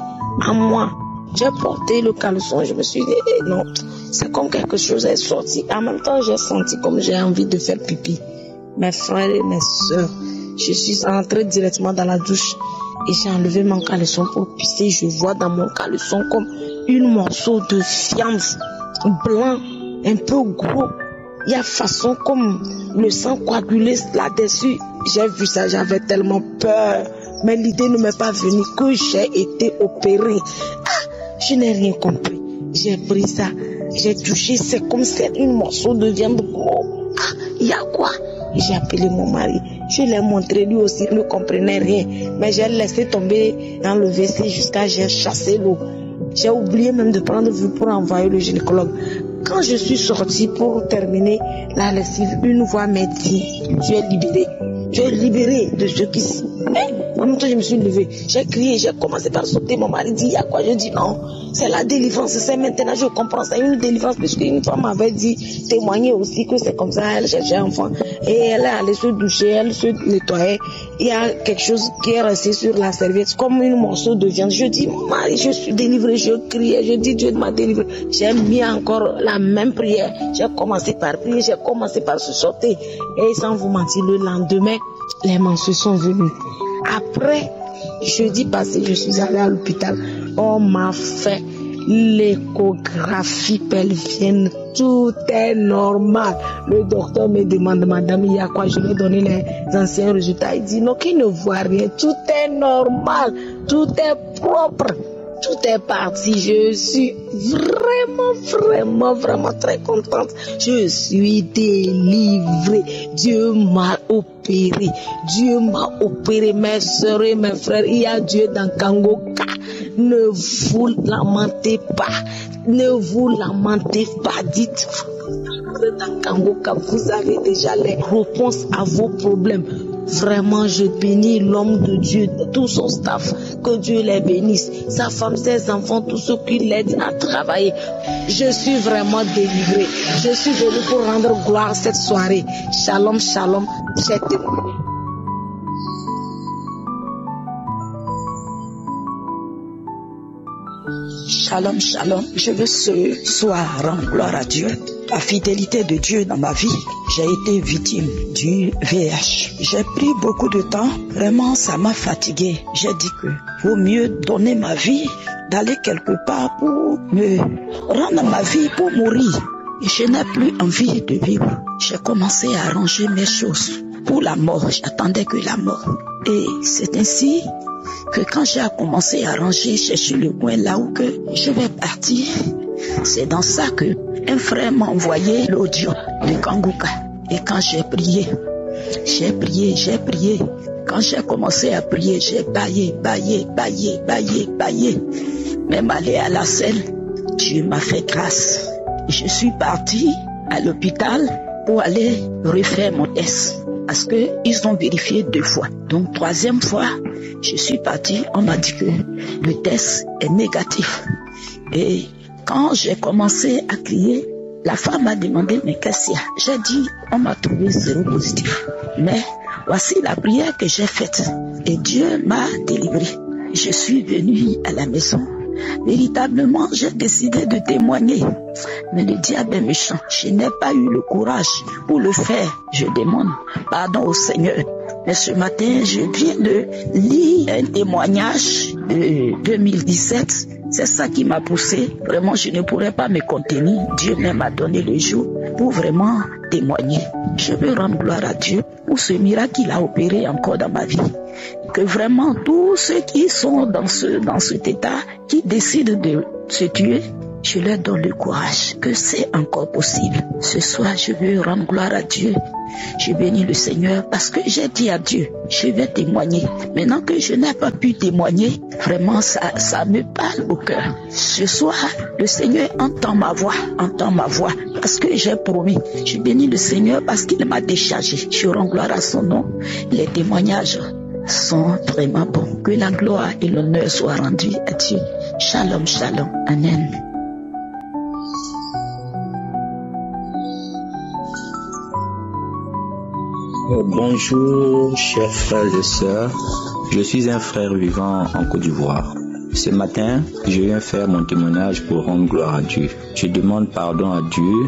à moi. J'ai porté le caleçon, je me suis dit, non, c'est comme quelque chose est sorti. En même temps, j'ai senti comme j'ai envie de faire pipi. Mes frères et mes soeurs, je suis entrée directement dans la douche et j'ai enlevé mon caleçon pour pisser. Je vois dans mon caleçon comme une morceau de viande blanc, un peu gros. Il y a façon comme le sang coagulé là-dessus. J'ai vu ça, j'avais tellement peur. Mais l'idée ne m'est pas venue que j'ai été opérée. Je n'ai rien compris. J'ai pris ça, j'ai touché, c'est comme c'est une morceau de viande gros. Il y a quoi? J'ai appelé mon mari. Je l'ai montré, lui aussi, il ne comprenait rien. Mais j'ai laissé tomber dans le WC jusqu'à j'ai chassé l'eau. J'ai oublié même de prendre vue pour envoyer le gynécologue. Quand je suis sortie pour terminer la lessive, une voix m'a dit, tu es libéré. Tu es libéré de ce qui... En même temps, je me suis levée. J'ai crié, j'ai commencé par sauter. Mon mari dit, il y a quoi? Je dis non, c'est la délivrance. C'est maintenant, je comprends. C'est une délivrance puisque une femme m'avait dit, témoigner aussi que c'est comme ça. Elle cherchait un enfant. Et elle est allée se doucher, elle se nettoyait. Il y a quelque chose qui est resté sur la serviette, comme une morceau de viande. Je dis, mon mari, je suis délivrée. Je criais, je dis, Dieu m'a délivré. J'ai mis encore la même prière. J'ai commencé par prier, j'ai commencé par se sauter. Et sans vous mentir, le lendemain, les mensonges sont venus. Après, jeudi passé, je suis allée à l'hôpital. On m'a fait l'échographie pelvienne. Tout est normal. Le docteur me demande, madame, il y a quoi? Je lui ai donné les anciens résultats. Il dit non, qu'il ne voit rien. Tout est normal. Tout est propre. Tout est parti. Je suis vraiment très contente. Je suis délivrée. Dieu m'a opéré. Dieu m'a opéré. Mes soeurs et mes frères, il y a Dieu dans Kangoka. Ne vous lamentez pas. Ne vous lamentez pas. Dites-vous dans Kangoka, vous avez déjà les réponses à vos problèmes. Vraiment, je bénis l'homme de Dieu, tout son staff, que Dieu les bénisse, sa femme, ses enfants, tous ceux qui l'aident à travailler. Je suis vraiment délivrée. Je suis venue pour rendre gloire cette soirée. Shalom, shalom, j'ai témoigné. Shalom, shalom. Je veux ce soir rendre gloire à Dieu. La fidélité de Dieu dans ma vie. J'ai été victime du VIH. J'ai pris beaucoup de temps. Vraiment, ça m'a fatigué. J'ai dit que vaut mieux donner ma vie, d'aller quelque part pour me rendre ma vie pour mourir. Et je n'ai plus envie de vivre. J'ai commencé à ranger mes choses pour la mort. J'attendais que la mort. Et c'est ainsi que quand j'ai commencé à ranger, chercher le coin là où que je vais partir, c'est dans ça que un frère m'a envoyé l'audio de Kanguka. Et quand j'ai prié, quand j'ai commencé à prier, j'ai baillé. Même aller à la selle, Dieu m'a fait grâce. Je suis parti à l'hôpital pour aller refaire mon test. Parce qu'ils ont vérifié 2 fois. Donc 3e fois, je suis parti, on m'a dit que le test est négatif. Et quand j'ai commencé à crier, la femme m'a demandé, mais qu'est-ce qu'il y a? J'ai dit, on m'a trouvé 0 positif. Mais voici la prière que j'ai faite. Et Dieu m'a délivré. Je suis venu à la maison. Véritablement, j'ai décidé de témoigner. Mais le diable est méchant. Je n'ai pas eu le courage pour le faire. Je demande pardon au Seigneur. Mais ce matin, je viens de lire un témoignage de 2017. C'est ça qui m'a poussé. Vraiment, je ne pourrais pas me contenir. Dieu m'a donné le jour pour vraiment témoigner. Je veux rendre gloire à Dieu pour ce miracle qu'il a opéré encore dans ma vie. Que vraiment tous ceux qui sont dans cet état, qui décident de se tuer, je leur donne le courage que c'est encore possible. Ce soir, je veux rendre gloire à Dieu. Je bénis le Seigneur parce que j'ai dit à Dieu, je vais témoigner. Maintenant que je n'ai pas pu témoigner, vraiment ça me parle au cœur. Ce soir, le Seigneur entend ma voix parce que j'ai promis. Je bénis le Seigneur parce qu'il m'a déchargé. Je rends gloire à son nom. Les témoignages sont vraiment bons. Que la gloire et l'honneur soient rendus à Dieu. Shalom, shalom. Amen. Bonjour, chers frères et sœurs. Je suis un frère vivant en Côte d'Ivoire. Ce matin, je viens faire mon témoignage pour rendre gloire à Dieu. Je demande pardon à Dieu,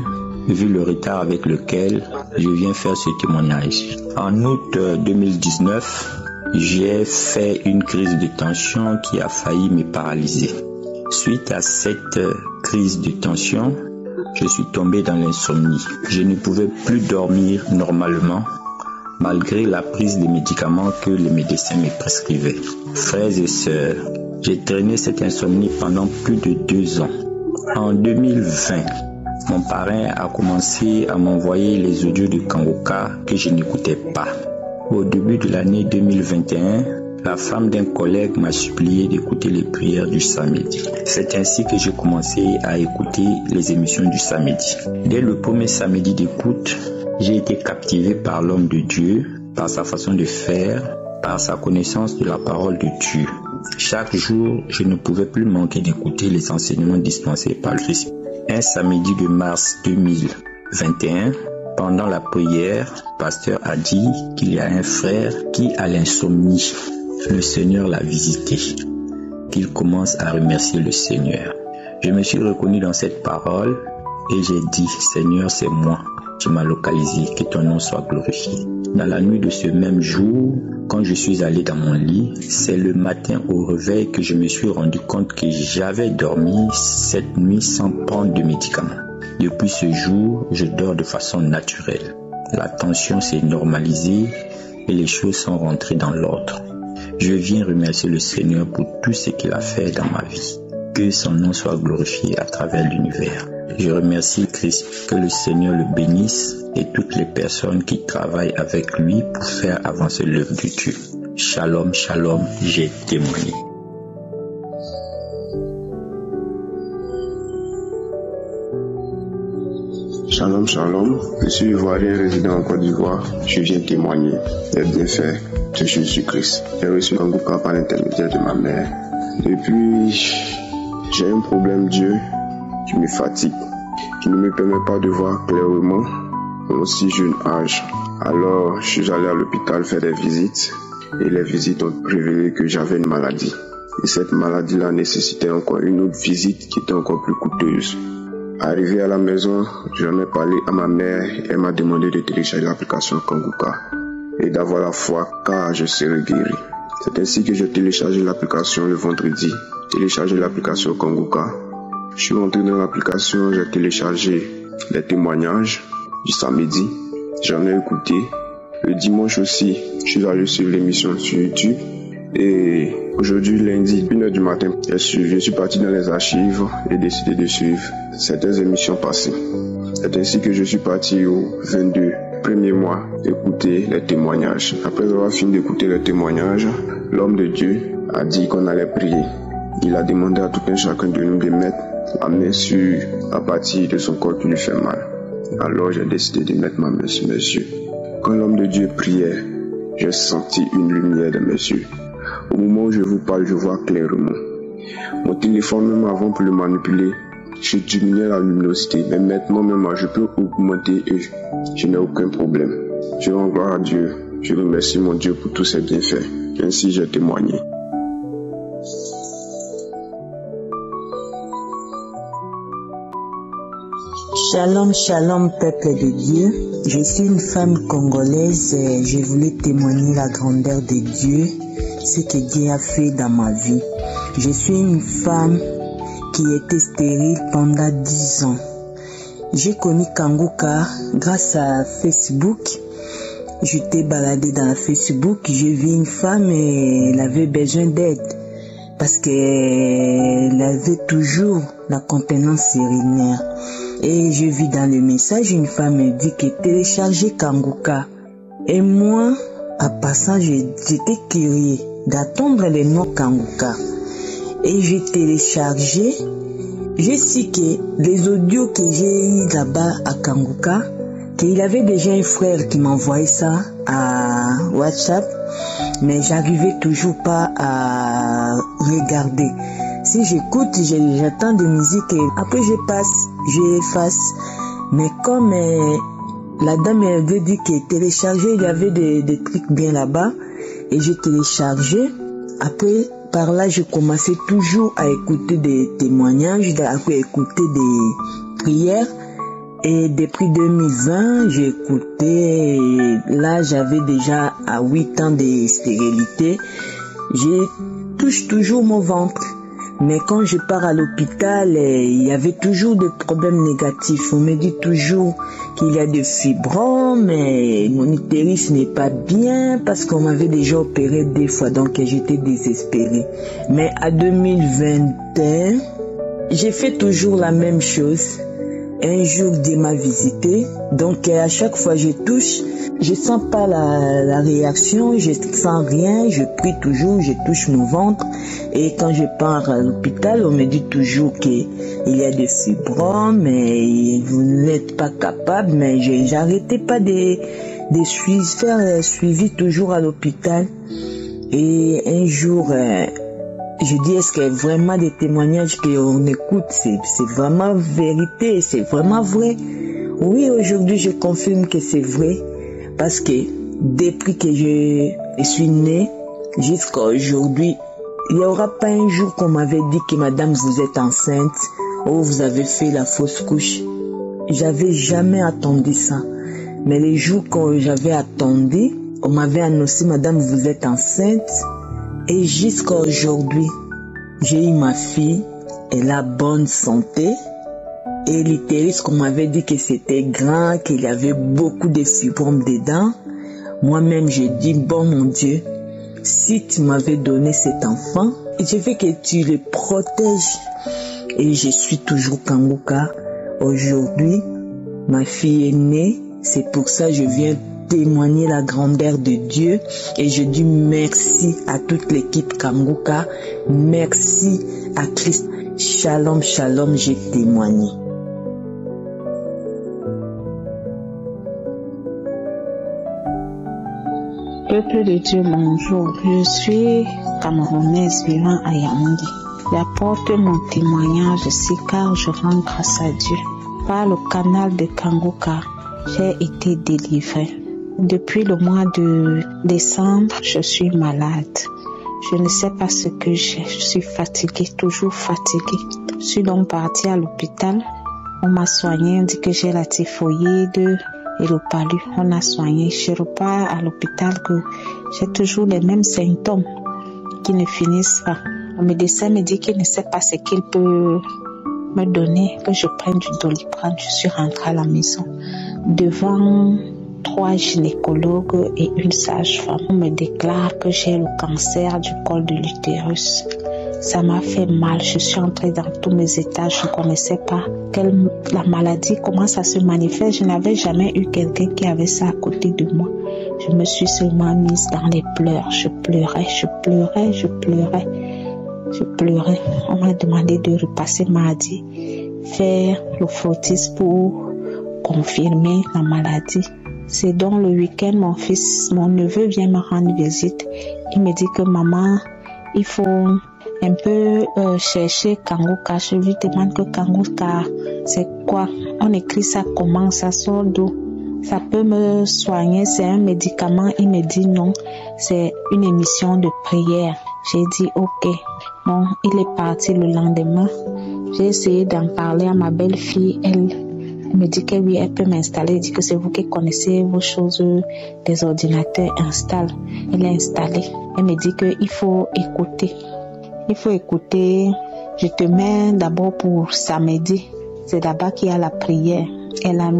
vu le retard avec lequel je viens faire ce témoignage. En août 2019, j'ai fait une crise de tension qui a failli me paralyser. Suite à cette crise de tension, je suis tombé dans l'insomnie. Je ne pouvais plus dormir normalement, malgré la prise des médicaments que les médecins me prescrivaient. Frères et sœurs, j'ai traîné cette insomnie pendant plus de 2 ans. En 2020, mon parrain a commencé à m'envoyer les audios de Kanguka que je n'écoutais pas. Au début de l'année 2021, la femme d'un collègue m'a supplié d'écouter les prières du samedi. C'est ainsi que j'ai commencé à écouter les émissions du samedi. Dès le premier samedi d'écoute, j'ai été captivé par l'homme de Dieu, par sa façon de faire, par sa connaissance de la parole de Dieu. Chaque jour, je ne pouvais plus manquer d'écouter les enseignements dispensés par le Christ. Un samedi de mars 2021, pendant la prière, le pasteur a dit qu'il y a un frère qui a l'insomnie. Le Seigneur l'a visité, qu'il commence à remercier le Seigneur. Je me suis reconnu dans cette parole et j'ai dit, Seigneur, c'est moi. Tu m'as localisé, que ton nom soit glorifié. Dans la nuit de ce même jour, quand je suis allé dans mon lit, c'est le matin au réveil que je me suis rendu compte que j'avais dormi cette nuit sans prendre de médicaments. Depuis ce jour, je dors de façon naturelle. La tension s'est normalisée et les choses sont rentrées dans l'ordre. Je viens remercier le Seigneur pour tout ce qu'il a fait dans ma vie. Que son nom soit glorifié à travers l'univers. Je remercie Christ, que le Seigneur le bénisse et toutes les personnes qui travaillent avec lui pour faire avancer l'œuvre de Dieu. Shalom, shalom, j'ai témoigné. Shalom, shalom. Je suis ivoirien résident en Côte d'Ivoire. Je viens témoigner des bienfaits de Jésus-Christ. J'ai reçu Kanguka par l'intermédiaire de ma mère. Depuis, j'ai un problème d'yeux qui me fatigue, qui ne me permet pas de voir clairement à un si jeune âge. Alors, je suis allé à l'hôpital faire des visites et les visites ont révélé que j'avais une maladie. Et cette maladie-là nécessitait encore une autre visite qui était encore plus coûteuse. Arrivé à la maison, j'en ai parlé à ma mère et elle m'a demandé de télécharger l'application Kanguka et d'avoir la foi car je serai guéri. C'est ainsi que j'ai téléchargé l'application le vendredi. Téléchargé l'application Kanguka. Je suis rentré dans l'application, j'ai téléchargé les témoignages du samedi. J'en ai écouté. Le dimanche aussi, je suis allé suivre l'émission sur YouTube. Et aujourd'hui, lundi, 1h du matin, je suis parti dans les archives et décidé de suivre certaines émissions passées. C'est ainsi que je suis parti au 22 premier mois écouter les témoignages. Après avoir fini d'écouter les témoignages, l'homme de Dieu a dit qu'on allait prier. Il a demandé à tout un chacun de nous de mettre la main sur la partie de son corps qui lui fait mal. Alors j'ai décidé de mettre ma main sur mes yeux. Quand l'homme de Dieu priait, j'ai senti une lumière dans mes yeux. Au moment où je vous parle, je vois clairement. Mon téléphone, même avant pour le manipuler, je diminuais la luminosité. Mais maintenant, même je peux augmenter et je n'ai aucun problème. Je rends gloire à Dieu. Je remercie mon Dieu pour tous ses bienfaits. Ainsi, j'ai témoigné. Shalom, shalom, peuple de Dieu. Je suis une femme congolaise et je voulais témoigner la grandeur de Dieu, ce que Dieu a fait dans ma vie. Je suis une femme qui était stérile pendant 10 ans. J'ai connu Kanguka grâce à Facebook. J'étais baladée dans Facebook, j'ai vu une femme et elle avait besoin d'aide parce qu'elle avait toujours la contenance urinaire. Et je vis dans le message, une femme me dit que télécharger Kanguka. Et moi, à passant, j'étais curieux d'attendre le nom Kanguka. Et j'ai téléchargé. Je sais que les audios que j'ai eu là-bas à Kanguka, qu'il avait déjà un frère qui m'envoyait ça à WhatsApp, mais j'arrivais toujours pas à regarder. Si j'écoute, j'attends des musiques et après j'efface. Mais comme la dame avait dit que télécharger, il y avait des trucs bien là-bas et j'ai téléchargé. Après, par là, je commençais toujours à écouter des témoignages, à écouter des prières. Et depuis 2020, j'ai écouté, là j'avais déjà à 8 ans de stérilité. Je touche toujours mon ventre. Mais quand je pars à l'hôpital, il y avait toujours des problèmes négatifs. On me dit toujours qu'il y a des fibromes, mais mon utérus n'est pas bien parce qu'on m'avait déjà opéré 2 fois, donc j'étais désespérée. Mais à 2021, j'ai fait toujours la même chose. Un jour, Dieu m'a visité, donc à chaque fois je touche, je sens pas la réaction, je sens rien, je prie toujours, je touche mon ventre. Et quand je pars à l'hôpital, on me dit toujours qu'il y a des fibromes, et vous n'êtes pas capable, mais j'arrêtais pas de faire suivi toujours à l'hôpital. Et un jour, je dis, est-ce que vraiment des témoignages qu'on écoute, c'est vraiment vérité, c'est vraiment vrai? Oui, aujourd'hui, je confirme que c'est vrai. Parce que depuis que je suis née jusqu'à aujourd'hui, il n'y aura pas un jour qu'on m'avait dit que madame, vous êtes enceinte ou vous avez fait la fausse couche. J'avais jamais attendu ça. Mais les jours que j'avais attendu, on m'avait annoncé, madame, vous êtes enceinte. Et jusqu'à aujourd'hui, j'ai eu ma fille, elle a bonne santé. Et l'utérus, qu'on m'avait dit que c'était grand, qu'il y avait beaucoup de fibromes dedans. Moi-même, j'ai dit, bon mon Dieu, si tu m'avais donné cet enfant, je veux que tu le protèges. Et je suis toujours Kanguka. Aujourd'hui, ma fille est née. C'est pour ça que je viens témoigner la grandeur de Dieu. Et je dis merci à toute l'équipe Kanguka. Merci à Christ. Shalom, shalom, j'ai témoigné. Peuple de Dieu, bonjour. Je suis camerounaise vivant à Yaoundé. J'apporte mon témoignage ici car je rends grâce à Dieu. Par le canal de Kanguka, j'ai été délivrée. Depuis le mois de décembre, je suis malade. Je ne sais pas ce que j'ai. Je suis fatiguée, toujours fatiguée. Je suis donc partie à l'hôpital. On m'a soignée, on dit que j'ai la typhoïde et le palu. On a soigné. Je repars à l'hôpital que j'ai toujours les mêmes symptômes qui ne finissent pas. Le médecin me dit qu'il ne sait pas ce qu'il peut me donner, que je prenne du Doliprane. Je suis rentrée à la maison. Devant 3 gynécologues et une sage-femme, on me déclare que j'ai le cancer du col de l'utérus. Ça m'a fait mal. Je suis entrée dans tous mes états. Je ne connaissais pas la maladie, comment ça se manifeste. Je n'avais jamais eu quelqu'un qui avait ça à côté de moi. Je me suis seulement mise dans les pleurs. Je pleurais. On m'a demandé de repasser mardi, faire le frottis pour confirmer la maladie. C'est donc le week-end, mon neveu vient me rendre visite. Il me dit que maman, il faut un peu chercher Kanguka. Je lui demande que Kanguka, c'est quoi? On écrit ça comment? Ça sort d'où? Ça peut me soigner? C'est un médicament? Il me dit non, c'est une émission de prière. J'ai dit ok. Bon, il est parti le lendemain. J'ai essayé d'en parler à ma belle-fille. Elle me dit que oui, elle peut m'installer. Elle dit que c'est vous qui connaissez vos choses des ordinateurs. Installe. Elle est installée. Elle me dit qu'il faut écouter. Je te mets d'abord pour samedi. C'est là-bas qu'il y a la prière.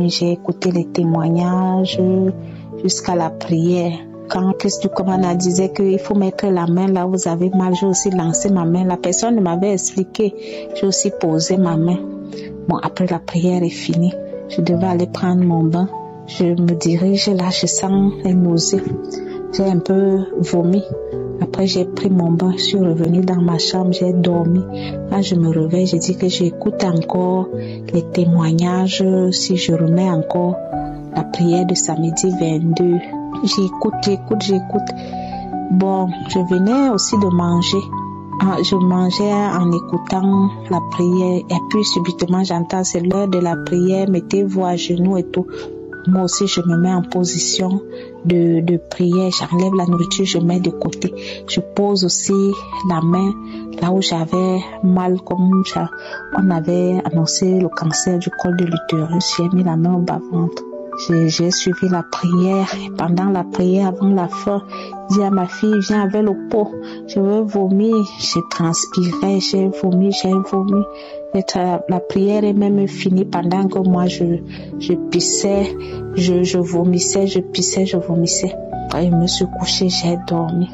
J'ai écouté les témoignages jusqu'à la prière. Quand Christ du commandant disait qu'il faut mettre la main là où vous avez mal, j'ai aussi lancé ma main. La personne m'avait expliqué. J'ai aussi posé ma main. Bon, après la prière est finie, je devais aller prendre mon bain. Je me dirige là, je sens les nausées. J'ai un peu vomi. Après, j'ai pris mon bain, je suis revenue dans ma chambre, j'ai dormi. Quand je me réveille, je dis que j'écoute encore les témoignages, si je remets encore la prière de samedi 22. J'écoute. Bon, je venais aussi de manger. Je mangeais en écoutant la prière. Et puis, subitement, j'entends, c'est l'heure de la prière, mettez-vous à genoux et tout. Moi aussi, je me mets en position de prière. J'enlève la nourriture, je mets de côté. Je pose aussi la main là où j'avais mal, comme on avait annoncé le cancer du col de l'utérus. J'ai mis la main au bas-ventre. J'ai suivi la prière. Et pendant la prière, avant la fin, j'ai dit à ma fille, viens avec le pot. Je veux vomir. J'ai transpiré, j'ai vomi. La prière est même finie pendant que moi je pissais, je vomissais, je pissais, je vomissais. Après, je me suis couchée, j'ai dormi.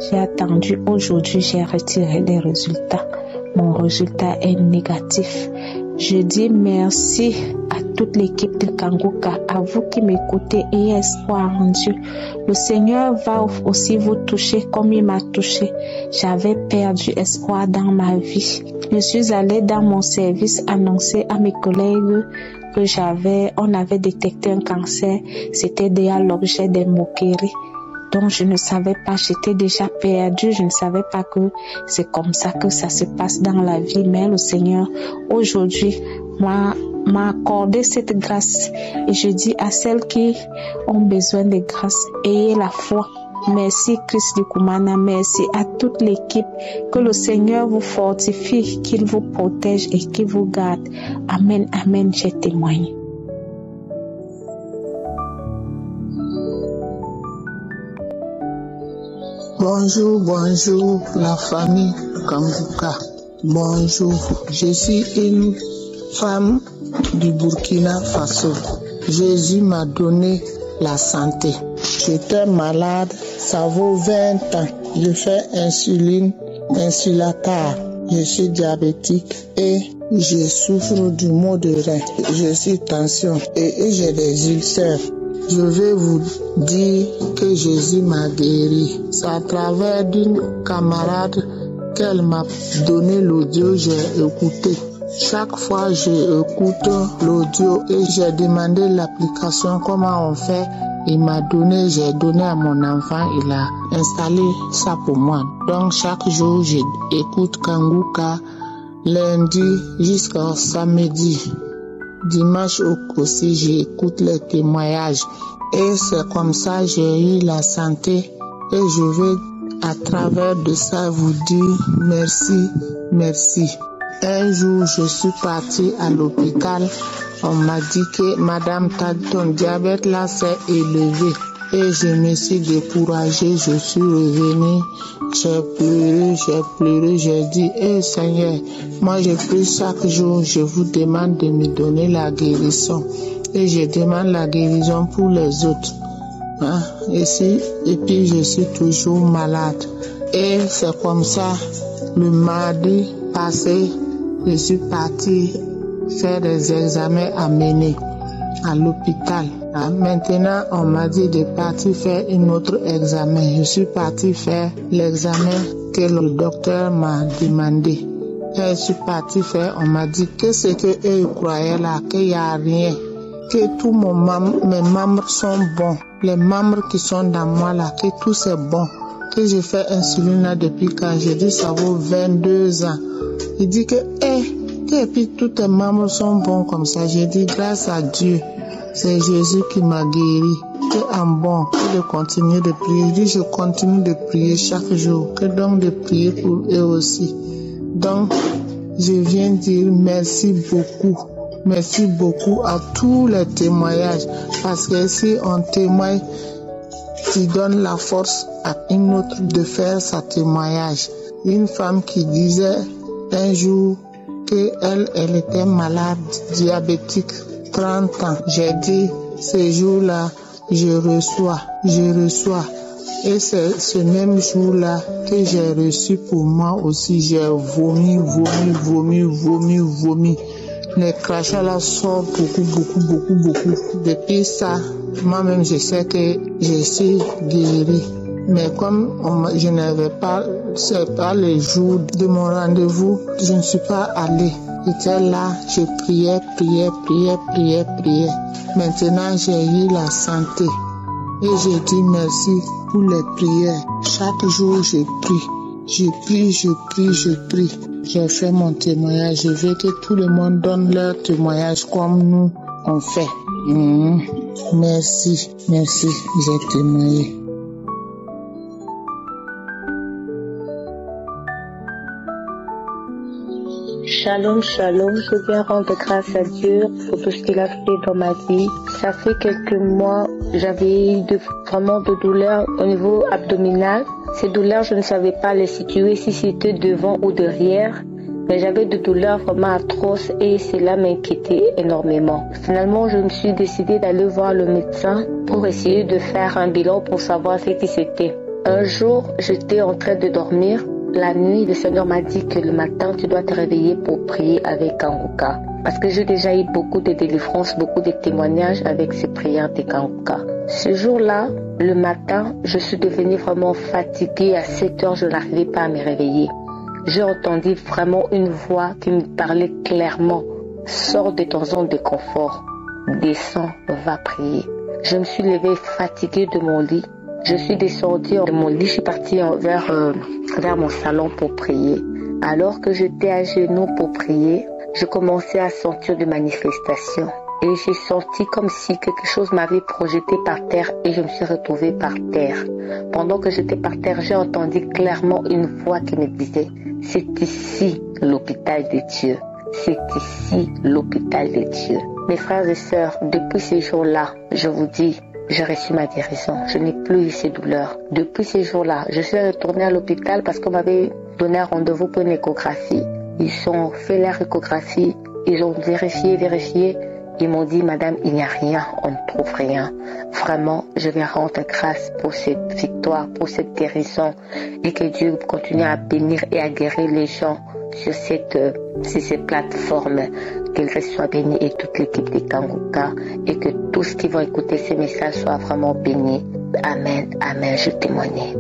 J'ai attendu. Aujourd'hui, j'ai retiré les résultats. Mon résultat est négatif. Je dis merci à toute l'équipe de Kanguka, à vous qui m'écoutez, et espoir en Dieu. Le Seigneur va aussi vous toucher comme il m'a touché. J'avais perdu espoir dans ma vie. Je suis allée dans mon service annoncer à mes collègues que on avait détecté un cancer. C'était déjà l'objet des moqueries. Donc je ne savais pas, j'étais déjà perdue, je ne savais pas que c'est comme ça que ça se passe dans la vie. Mais le Seigneur, aujourd'hui, m'a accordé cette grâce. Et je dis à celles qui ont besoin de grâce, ayez la foi. Merci Christ du Koumana, merci à toute l'équipe. Que le Seigneur vous fortifie, qu'il vous protège et qu'il vous garde. Amen, amen, j'ai témoigné. Bonjour la famille Kanguka. Bonjour, je suis une femme du Burkina Faso. Jésus m'a donné la santé. J'étais malade, ça vaut 20 ans. Je fais insulatard. Je suis diabétique et je souffre du maux de rein. Je suis tension et j'ai des ulcères. Je vais vous dire que Jésus m'a guéri. C'est à travers d'une camarade qu'elle m'a donné l'audio, j'ai écouté. Chaque fois, j'écoute l'audio et j'ai demandé l'application, comment on fait il m'a donné, j'ai donné à mon enfant, il a installé ça pour moi. Donc chaque jour, j'écoute Kanguka, lundi jusqu'au samedi. Dimanche aussi, j'écoute les témoignages. Et c'est comme ça que j'ai eu la santé. Et je vais à travers de ça vous dire merci, merci. Un jour, je suis partie à l'hôpital. On m'a dit que madame, ton diabète là s'est élevé. Et je me suis découragée, je suis revenue. J'ai pleuré, j'ai dit, Seigneur, moi je prie chaque jour, je vous demande de me donner la guérison. Et je demande la guérison pour les autres. Hein? Et puis je suis toujours malade. Et c'est comme ça, le mardi passé, je suis partie faire des examens à Méné, à l'hôpital. Maintenant, on m'a dit de partir faire un autre examen. Je suis partie faire l'examen que le docteur m'a demandé. Et je suis partie faire, on m'a dit que ce qu'eux croyaient là, qu'il n'y a rien. Que tous mes membres sont bons. Les membres qui sont dans moi là, que tout c'est bon. Que j'ai fait insuline là depuis quand j'ai dit ça vaut 22 ans. Il dit que, et puis tous tes membres sont bons comme ça. J'ai dit grâce à Dieu. C'est Jésus qui m'a guéri. Que en bon, que de continuer de prier. Je dis je continue de prier chaque jour. Que donc de prier pour eux aussi. Donc, je viens dire merci beaucoup. Merci beaucoup à tous les témoignages. Parce que si on témoigne, tu donnes la force à une autre de faire sa témoignage. Une femme qui disait un jour qu'elle était malade, diabétique, 30 ans. J'ai dit, ce jour-là, je reçois. Et c'est ce même jour-là que j'ai reçu pour moi aussi. J'ai vomi. Les crachats là sortent beaucoup. Depuis ça, moi-même je sais que je suis guérie. Mais comme je n'avais pas, c'est pas le jour de mon rendez-vous, je ne suis pas allée. J'étais là, je priais. Maintenant j'ai eu la santé. Et je dis merci pour les prières. Chaque jour je prie. Je prie. J'ai fait mon témoignage. Je veux que tout le monde donne leur témoignage comme nous on fait. Merci, j'ai témoigné. Shalom, je viens rendre grâce à Dieu pour tout ce qu'il a fait dans ma vie. Ça fait quelques mois, j'avais eu vraiment de douleurs au niveau abdominal. Ces douleurs, je ne savais pas les situer, si c'était devant ou derrière. Mais j'avais des douleurs vraiment atroces et cela m'inquiétait énormément. Finalement, je me suis décidée d'aller voir le médecin pour essayer de faire un bilan pour savoir ce qui c'était. Un jour, j'étais en train de dormir. La nuit, le Seigneur m'a dit que le matin, tu dois te réveiller pour prier avec Kanguka. Parce que j'ai déjà eu beaucoup de délivrances, beaucoup de témoignages avec ces prières de Kanguka. Ce jour-là, le matin, je suis devenue vraiment fatiguée. À 7 heures, je n'arrivais pas à me réveiller. J'ai entendu vraiment une voix qui me parlait clairement. Sors de ton zone de confort. Descends, va prier. Je me suis levée fatiguée de mon lit. Je suis descendue de mon lit, je suis partie vers mon salon pour prier. Alors que j'étais à genoux pour prier, je commençais à sentir des manifestations. Et j'ai senti comme si quelque chose m'avait projeté par terre et je me suis retrouvée par terre. Pendant que j'étais par terre, j'ai entendu clairement une voix qui me disait « C'est ici l'hôpital de Dieu. C'est ici l'hôpital de Dieu. » Mes frères et sœurs, depuis ces jours-là, je vous dis, j'ai reçu ma guérison. Je n'ai plus eu ces douleurs. Depuis ces jours-là, je suis retournée à l'hôpital parce qu'on m'avait donné un rendez-vous pour une échographie. Ils ont fait leur échographie. Ils ont vérifié. Ils m'ont dit, madame, il n'y a rien. On ne trouve rien. Vraiment, je vais rendre grâce pour cette victoire, pour cette guérison. Et que Dieu continue à bénir et à guérir les gens sur ces plateformes. Qu'il soit béni et toute l'équipe de Kanguka et que tous qui vont écouter ces messages soient vraiment bénis. Amen, amen, je témoigne.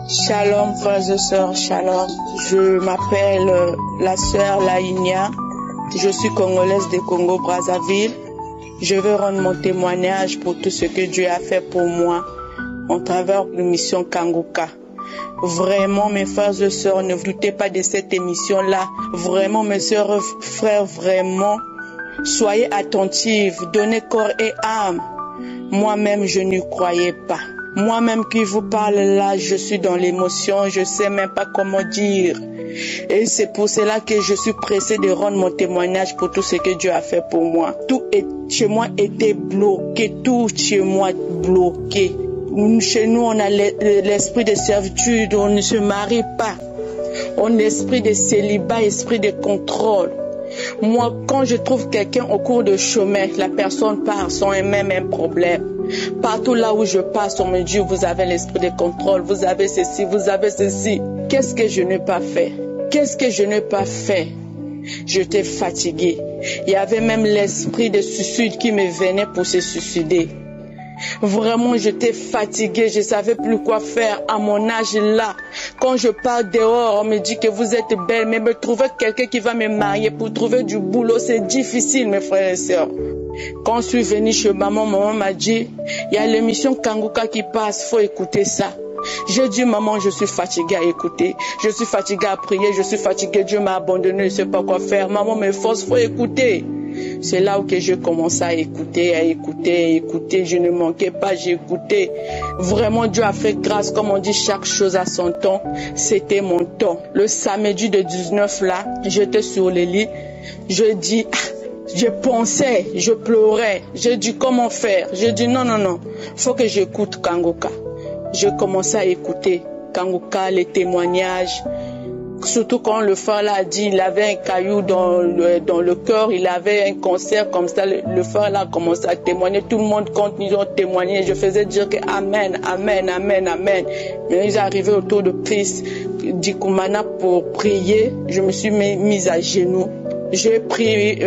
Shalom frères et sœurs, shalom. Je m'appelle la sœur Laïnia. Je suis congolaise de Congo-Brazzaville. Je veux rendre mon témoignage pour tout ce que Dieu a fait pour moi en travers de l'émission Kanguka. Vraiment, mes frères et sœurs, ne vous doutez pas de cette émission-là. Vraiment, mes sœurs et frères, vraiment, soyez attentifs, donnez corps et âme. Moi-même, je n'y croyais pas. Moi-même qui vous parle là, je suis dans l'émotion, je sais même pas comment dire. Et c'est pour cela que je suis pressée de rendre mon témoignage pour tout ce que Dieu a fait pour moi. Tout chez moi était bloqué, tout chez moi bloqué. Chez nous, on a l'esprit de servitude, on ne se marie pas. On a l'esprit de célibat, esprit de contrôle. Moi, quand je trouve quelqu'un au cours de chemin, la personne part sans même un problème. Partout là où je passe, on me dit, vous avez l'esprit de contrôle, vous avez ceci, vous avez ceci. Qu'est-ce que je n'ai pas fait? Qu'est-ce que je n'ai pas fait? J'étais fatiguée. Il y avait même l'esprit de suicide qui me venait pour se suicider. Vraiment, j'étais fatiguée, je savais plus quoi faire à mon âge là. Quand je pars dehors, on me dit que vous êtes belle, mais me trouver quelqu'un qui va me marier pour trouver du boulot, c'est difficile, mes frères et sœurs. Quand je suis venue chez maman, maman m'a dit, il y a l'émission Kanguka qui passe, faut écouter ça. J'ai dit, maman, je suis fatiguée à écouter, je suis fatiguée à prier, je suis fatiguée, Dieu m'a abandonné, je ne sais pas quoi faire. Maman, mes forces, faut écouter. C'est là où que j'ai commencé à écouter, je ne manquais pas, j'ai écouté. Vraiment, Dieu a fait grâce, comme on dit, chaque chose à son temps. C'était mon temps. Le samedi de 19 là, j'étais sur le lit, je dis, je pensais, je pleurais, j'ai dit comment faire. J'ai dit non, faut que j'écoute Kanguka. J'ai commencé à écouter Kanguka, les témoignages. Surtout quand le frère là a dit, il avait un caillou dans le cœur, il avait un cancer comme ça, le frère là a commencé à témoigner, tout le monde quand ils ont témoigné, je faisais dire que Amen, Amen, Amen, Amen. Mais ils arrivaient autour de Christ Dikumana pour prier, je me suis mise à genoux. J'ai pris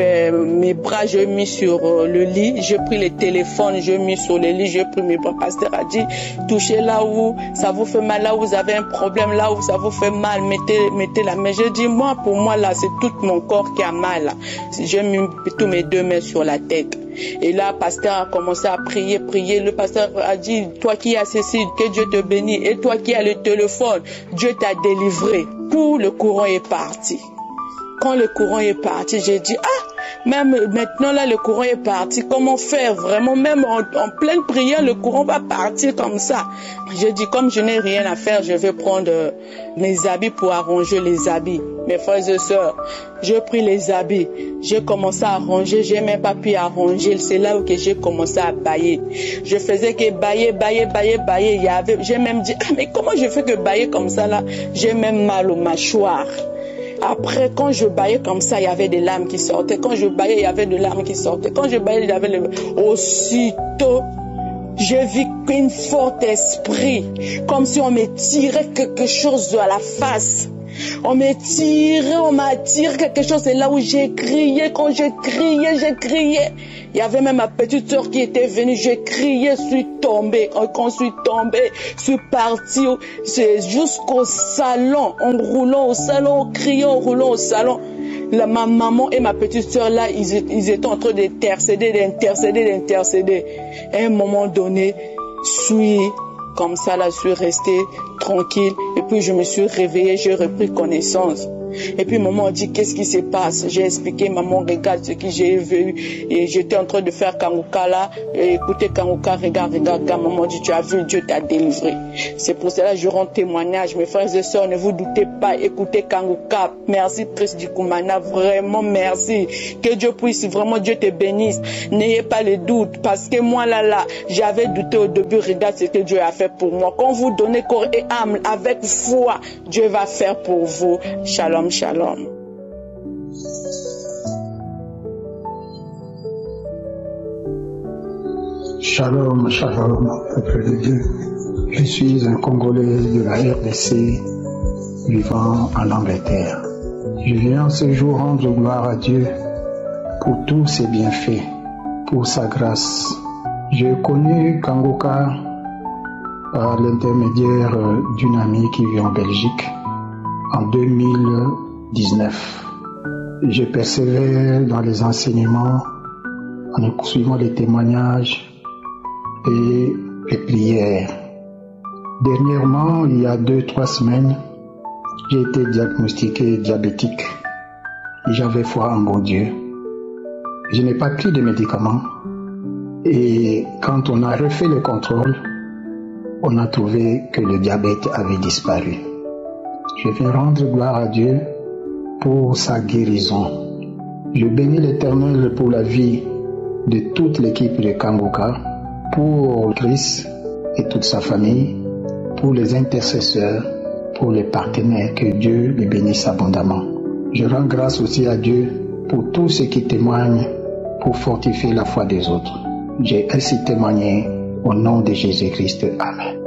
mes bras, j'ai mis sur le lit, j'ai pris le téléphone, j'ai mis sur le lit, j'ai pris mes bras. Pasteur a dit, touchez là où ça vous fait mal, là où vous avez un problème, là où ça vous fait mal, mettez la main. J'ai dit, moi, pour moi, là, c'est tout mon corps qui a mal. Là. J'ai mis tous mes deux mains sur la tête. Et là, pasteur a commencé à prier. Le pasteur a dit, toi qui as ceci, que Dieu te bénisse. Et toi qui as le téléphone, Dieu t'a délivré. Tout le courant est parti. Quand le courant est parti, j'ai dit, même maintenant là, le courant est parti. Comment faire vraiment? Même en pleine prière, le courant va partir comme ça. J'ai dit, comme je n'ai rien à faire, je vais prendre mes habits pour arranger les habits. Mes frères et sœurs, j'ai pris les habits. J'ai commencé à arranger, j'ai même pas pu arranger. C'est là où j'ai commencé à bailler. Je faisais que bailler. J'ai même dit, mais comment je fais que bailler comme ça là? J'ai même mal aux mâchoires. Après, quand je baillais comme ça, il y avait des larmes qui sortaient. Quand je baillais, il y avait des larmes qui sortaient. Quand je baillais, il y avait des... Aussitôt, j'ai vu qu'un fort esprit, comme si on me tirait quelque chose à la face. On m'a tiré quelque chose. C'est là où j'ai crié. Quand j'ai crié. Il y avait même ma petite soeur qui était venue. J'ai crié, je suis tombée. Quand je suis tombée, je suis partie jusqu'au salon. En roulant au salon, en criant, en roulant au salon. Ma maman et ma petite soeur là, ils étaient en train d'intercéder. À un moment donné, comme ça là, je suis restée tranquille. Et puis je me suis réveillée, j'ai repris connaissance. Et puis maman a dit, qu'est-ce qui se passe? J'ai expliqué, maman, regarde ce que j'ai vu. Et j'étais en train de faire Kanguka là. Et écoutez Kanguka, regarde. Maman dit, tu as vu, Dieu t'a délivré. C'est pour cela que je rends témoignage. Mes frères et sœurs, ne vous doutez pas, écoutez Kanguka. Merci Christ Dikumana, vraiment merci. Que Dieu puisse, vraiment Dieu te bénisse. N'ayez pas le doute. Parce que moi là, j'avais douté au début. Regarde ce que Dieu a fait pour moi. Quand vous donnez corps et âme avec foi, Dieu va faire pour vous. Shalom. Shalom. Shalom, peuple de Dieu. Je suis un Congolais de la RDC vivant en Angleterre. Je viens ce jour rendre gloire à Dieu pour tous ses bienfaits, pour sa grâce. J'ai connu Kanguka par l'intermédiaire d'une amie qui vit en Belgique en 2019. je persévère dans les enseignements en suivant les témoignages et les prières. Dernièrement, il y a 2-3 semaines, j'ai été diagnostiqué diabétique et j'avais foi en mon Dieu. Je n'ai pas pris de médicaments et quand on a refait le contrôle, on a trouvé que le diabète avait disparu. Je viens rendre gloire à Dieu pour sa guérison. Je bénis l'Éternel pour la vie de toute l'équipe de Kanguka, pour Chris et toute sa famille, pour les intercesseurs, pour les partenaires, que Dieu les bénisse abondamment. Je rends grâce aussi à Dieu pour tous ceux qui témoignent pour fortifier la foi des autres. J'ai ainsi témoigné au nom de Jésus-Christ. Amen.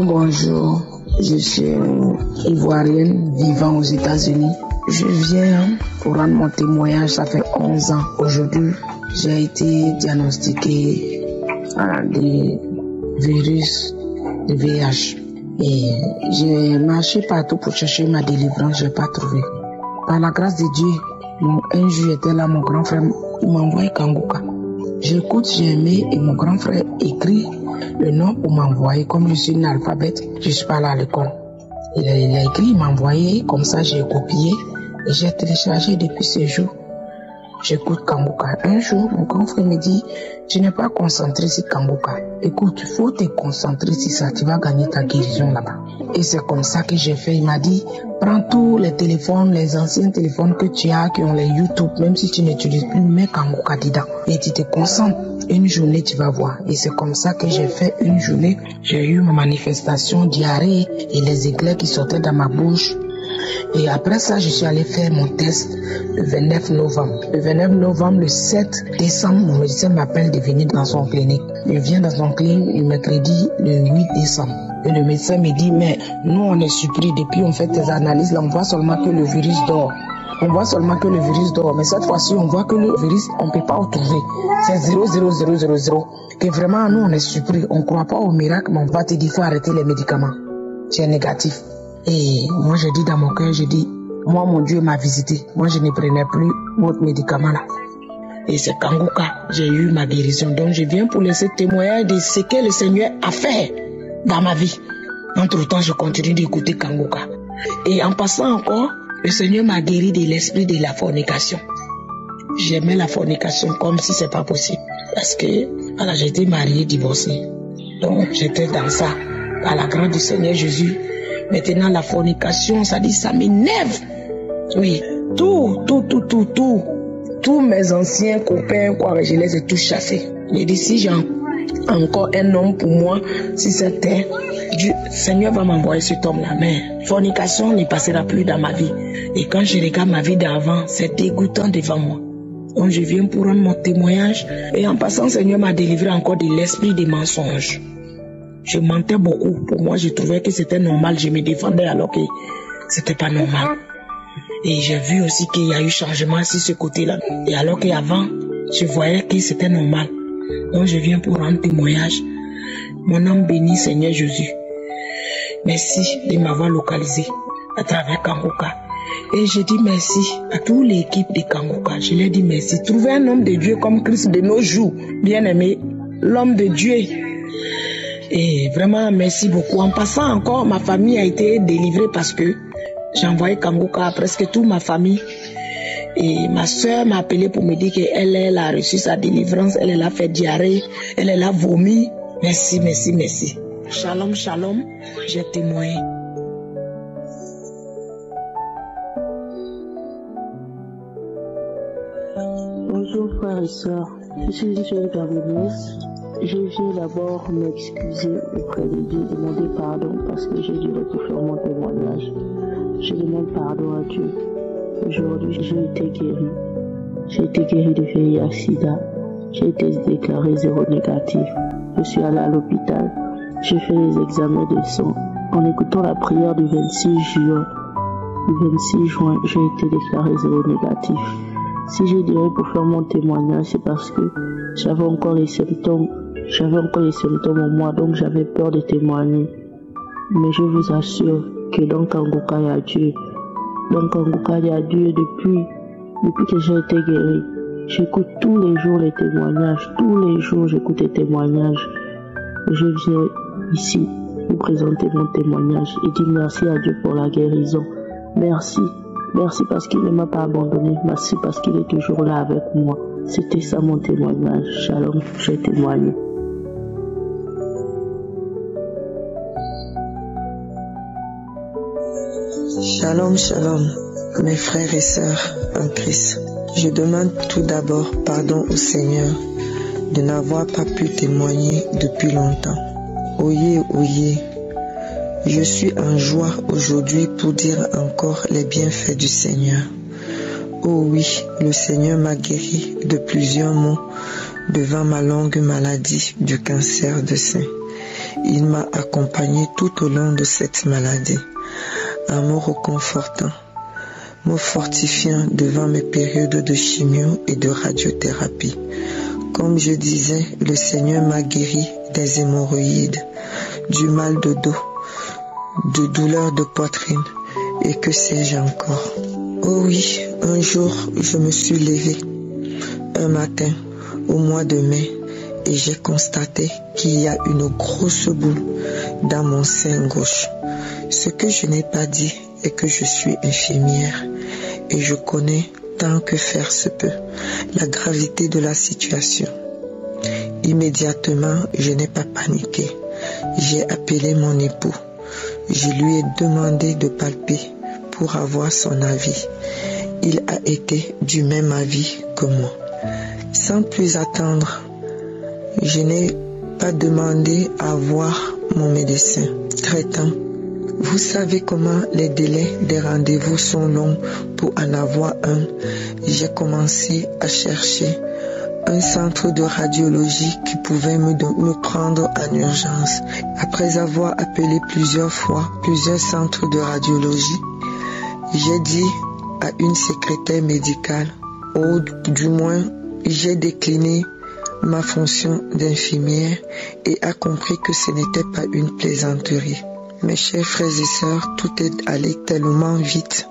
Bonjour. Je suis ivoirienne vivant aux États-Unis. Je viens pour rendre mon témoignage, ça fait 11 ans. Aujourd'hui, j'ai été diagnostiqué des virus de VIH. Et j'ai marché partout pour chercher ma délivrance, je n'ai pas trouvé. Par la grâce de Dieu, un jour j'étais là, mon grand frère, il m'a envoyé Kanguka. J'écoute, j'ai aimé et mon grand frère écrit le nom pour m'envoyer. Comme je suis une alphabète, je ne suis pas là à l'école. Il a écrit, il m'a envoyé, comme ça j'ai copié et j'ai téléchargé depuis ce jour. J'écoute Kanguka. Un jour, mon grand frère me dit, tu n'es pas concentré sur Kanguka. Écoute, il faut te concentrer sur ça, tu vas gagner ta guérison là-bas. Et c'est comme ça que j'ai fait. Il m'a dit, prends tous les téléphones, les anciens téléphones que tu as, qui ont les YouTube, même si tu n'utilises plus, mets Kanguka dedans. Et tu te concentres. Une journée, tu vas voir. Et c'est comme ça que j'ai fait une journée. J'ai eu ma manifestation, diarrhée et les éclairs qui sortaient dans ma bouche. Et après ça, je suis allé faire mon test le 29 novembre. Le 29 novembre, le 7 décembre, mon médecin m'appelle de venir dans son clinique. Je viens dans son clinique le mercredi, le 8 décembre. Et le médecin me dit, mais nous, on est surpris. Depuis, on fait tes analyses, là, on voit seulement que le virus dort. On voit seulement que le virus dort. Mais cette fois-ci, on voit que le virus, on ne peut pas le trouver. C'est 0,0000. Que vraiment, nous, on est surpris. On ne croit pas au miracle, mais on va te dire, il faut arrêter les médicaments. Tu es négatif. Et moi, je dis dans mon cœur, je dis, moi, mon Dieu m'a visité. Moi, je ne prenais plus votre médicament là. Et c'est Kanguka, j'ai eu ma guérison. Donc, je viens pour laisser témoigner de ce que le Seigneur a fait dans ma vie. Entre-temps, je continue d'écouter Kanguka. Et en passant encore, le Seigneur m'a guéri de l'esprit de la fornication. J'aimais la fornication comme si c'est pas possible. Parce que, voilà, j'étais mariée, divorcée. Donc, j'étais dans ça. À la grâce du Seigneur Jésus. Maintenant, la fornication, ça dit, ça m'énerve. Oui, tous mes anciens copains, quoi, je les ai tous chassés. J'ai dit, si j'ai encore un homme pour moi, si c'était Dieu, Seigneur va m'envoyer cet homme-là. Mais fornication ne passera plus dans ma vie. Et quand je regarde ma vie d'avant, c'est dégoûtant devant moi. Donc, je viens pour rendre mon témoignage. Et en passant, Seigneur m'a délivré encore de l'esprit des mensonges. Je mentais beaucoup. Pour moi, je trouvais que c'était normal. Je me défendais alors que c'était pas normal. Et j'ai vu aussi qu'il y a eu changement sur ce côté-là. Et alors qu'avant, je voyais que c'était normal. Donc, je viens pour rendre témoignage. Mon âme bénit, Seigneur Jésus. Merci de m'avoir localisé à travers Kanguka. Et je dis merci à toute l'équipe de Kanguka. Je leur dis merci. Trouver un homme de Dieu comme Christ de nos jours, bien aimé, l'homme de Dieu. Et vraiment, merci beaucoup. En passant encore, ma famille a été délivrée parce que j'ai envoyé Kanguka à presque toute ma famille. Et ma soeur m'a appelé pour me dire qu'elle a reçu sa délivrance, elle a fait diarrhée, elle a vomi. Merci, merci, merci. Shalom, shalom, j'ai témoigné. Bonjour frères et sœurs, je suis une jeune gabonaise. Je viens d'abord m'excuser auprès de Dieu, demander pardon parce que j'ai dû faire mon témoignage. Je demande pardon à Dieu. Aujourd'hui, j'ai été guéri. J'ai été guéri de VIH/SIDA. J'ai été déclaré zéro négatif. Je suis allé à l'hôpital. J'ai fait les examens de sang. En écoutant la prière du 26 juin, j'ai été déclaré zéro négatif. Si je dirais pour faire mon témoignage, c'est parce que j'avais encore les symptômes en moi, donc j'avais peur de témoigner. Mais je vous assure que dans Kanguka, il y a Dieu. Dans Kanguka, il y a Dieu depuis que j'ai été guéri. J'écoute tous les jours les témoignages. Tous les jours, j'écoute les témoignages. Je viens ici vous présenter mon témoignage et dire merci à Dieu pour la guérison. Merci. Merci parce qu'il ne m'a pas abandonné. Merci parce qu'il est toujours là avec moi. C'était ça mon témoignage. Shalom, j'ai témoigné. Shalom, shalom, mes frères et sœurs en Christ. Je demande tout d'abord pardon au Seigneur de n'avoir pas pu témoigner depuis longtemps. Oyez, oyez, je suis en joie aujourd'hui pour dire encore les bienfaits du Seigneur. Oh oui, le Seigneur m'a guéri de plusieurs maux devant ma longue maladie du cancer de sein. Il m'a accompagné tout au long de cette maladie, en me réconfortant, me fortifiant devant mes périodes de chimio et de radiothérapie. Comme je disais, le Seigneur m'a guéri des hémorroïdes, du mal de dos, de douleurs de poitrine et que sais-je encore. Oh oui, un jour, je me suis levée un matin au mois de mai et j'ai constaté qu'il y a une grosse boule dans mon sein gauche. Ce que je n'ai pas dit est que je suis infirmière et je connais tant que faire se peut la gravité de la situation. Immédiatement, je n'ai pas paniqué. J'ai appelé mon époux. Je lui ai demandé de palper pour avoir son avis. Il a été du même avis que moi. Sans plus attendre, je n'ai pas demandé à voir mon médecin traitant. Vous savez comment les délais des rendez-vous sont longs pour en avoir un. J'ai commencé à chercher un centre de radiologie qui pouvait me prendre en urgence. Après avoir appelé plusieurs fois plusieurs centres de radiologie, j'ai dit à une secrétaire médicale, ou du moins j'ai décliné ma fonction d'infirmière et a compris que ce n'était pas une plaisanterie. Mes chers frères et sœurs, tout est allé tellement vite.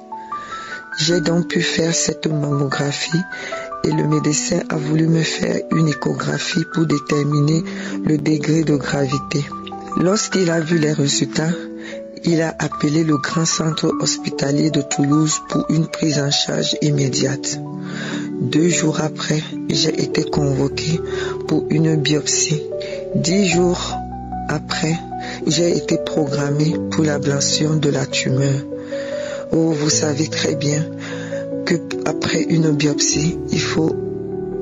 J'ai donc pu faire cette mammographie et le médecin a voulu me faire une échographie pour déterminer le degré de gravité. Lorsqu'il a vu les résultats, il a appelé le grand centre hospitalier de Toulouse pour une prise en charge immédiate. 2 jours après, j'ai été convoqué pour une biopsie. 10 jours après, j'ai été programmé pour l'ablation de la tumeur. Oh, vous savez très bien que après une biopsie, il faut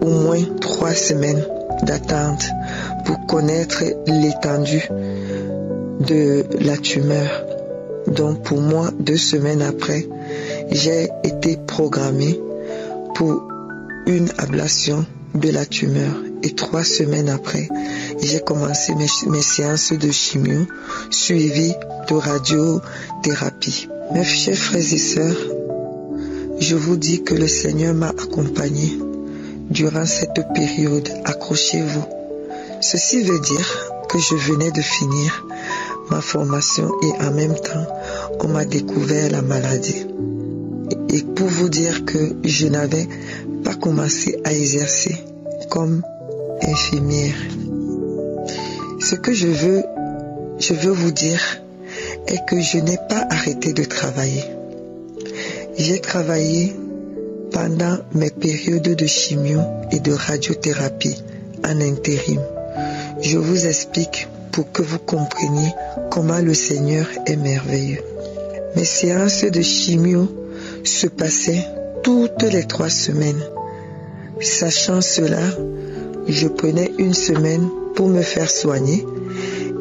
au moins 3 semaines d'attente pour connaître l'étendue de la tumeur. Donc pour moi, 2 semaines après, j'ai été programmé pour une ablation de la tumeur. Et 3 semaines après, j'ai commencé mes séances de chimio suivies de radiothérapie. Mes chers frères et sœurs, je vous dis que le Seigneur m'a accompagné durant cette période. Accrochez-vous. Ceci veut dire que je venais de finir ma formation et en même temps, on m'a découvert la maladie. Et pour vous dire que je n'avais pas commencé à exercer comme infirmière. Ce que je veux vous dire est que je n'ai pas arrêté de travailler. J'ai travaillé pendant mes périodes de chimio et de radiothérapie en intérim. Je vous explique pour que vous compreniez comment le Seigneur est merveilleux. Mes séances de chimio se passaient toutes les 3 semaines. Sachant cela, je prenais 1 semaine pour me faire soigner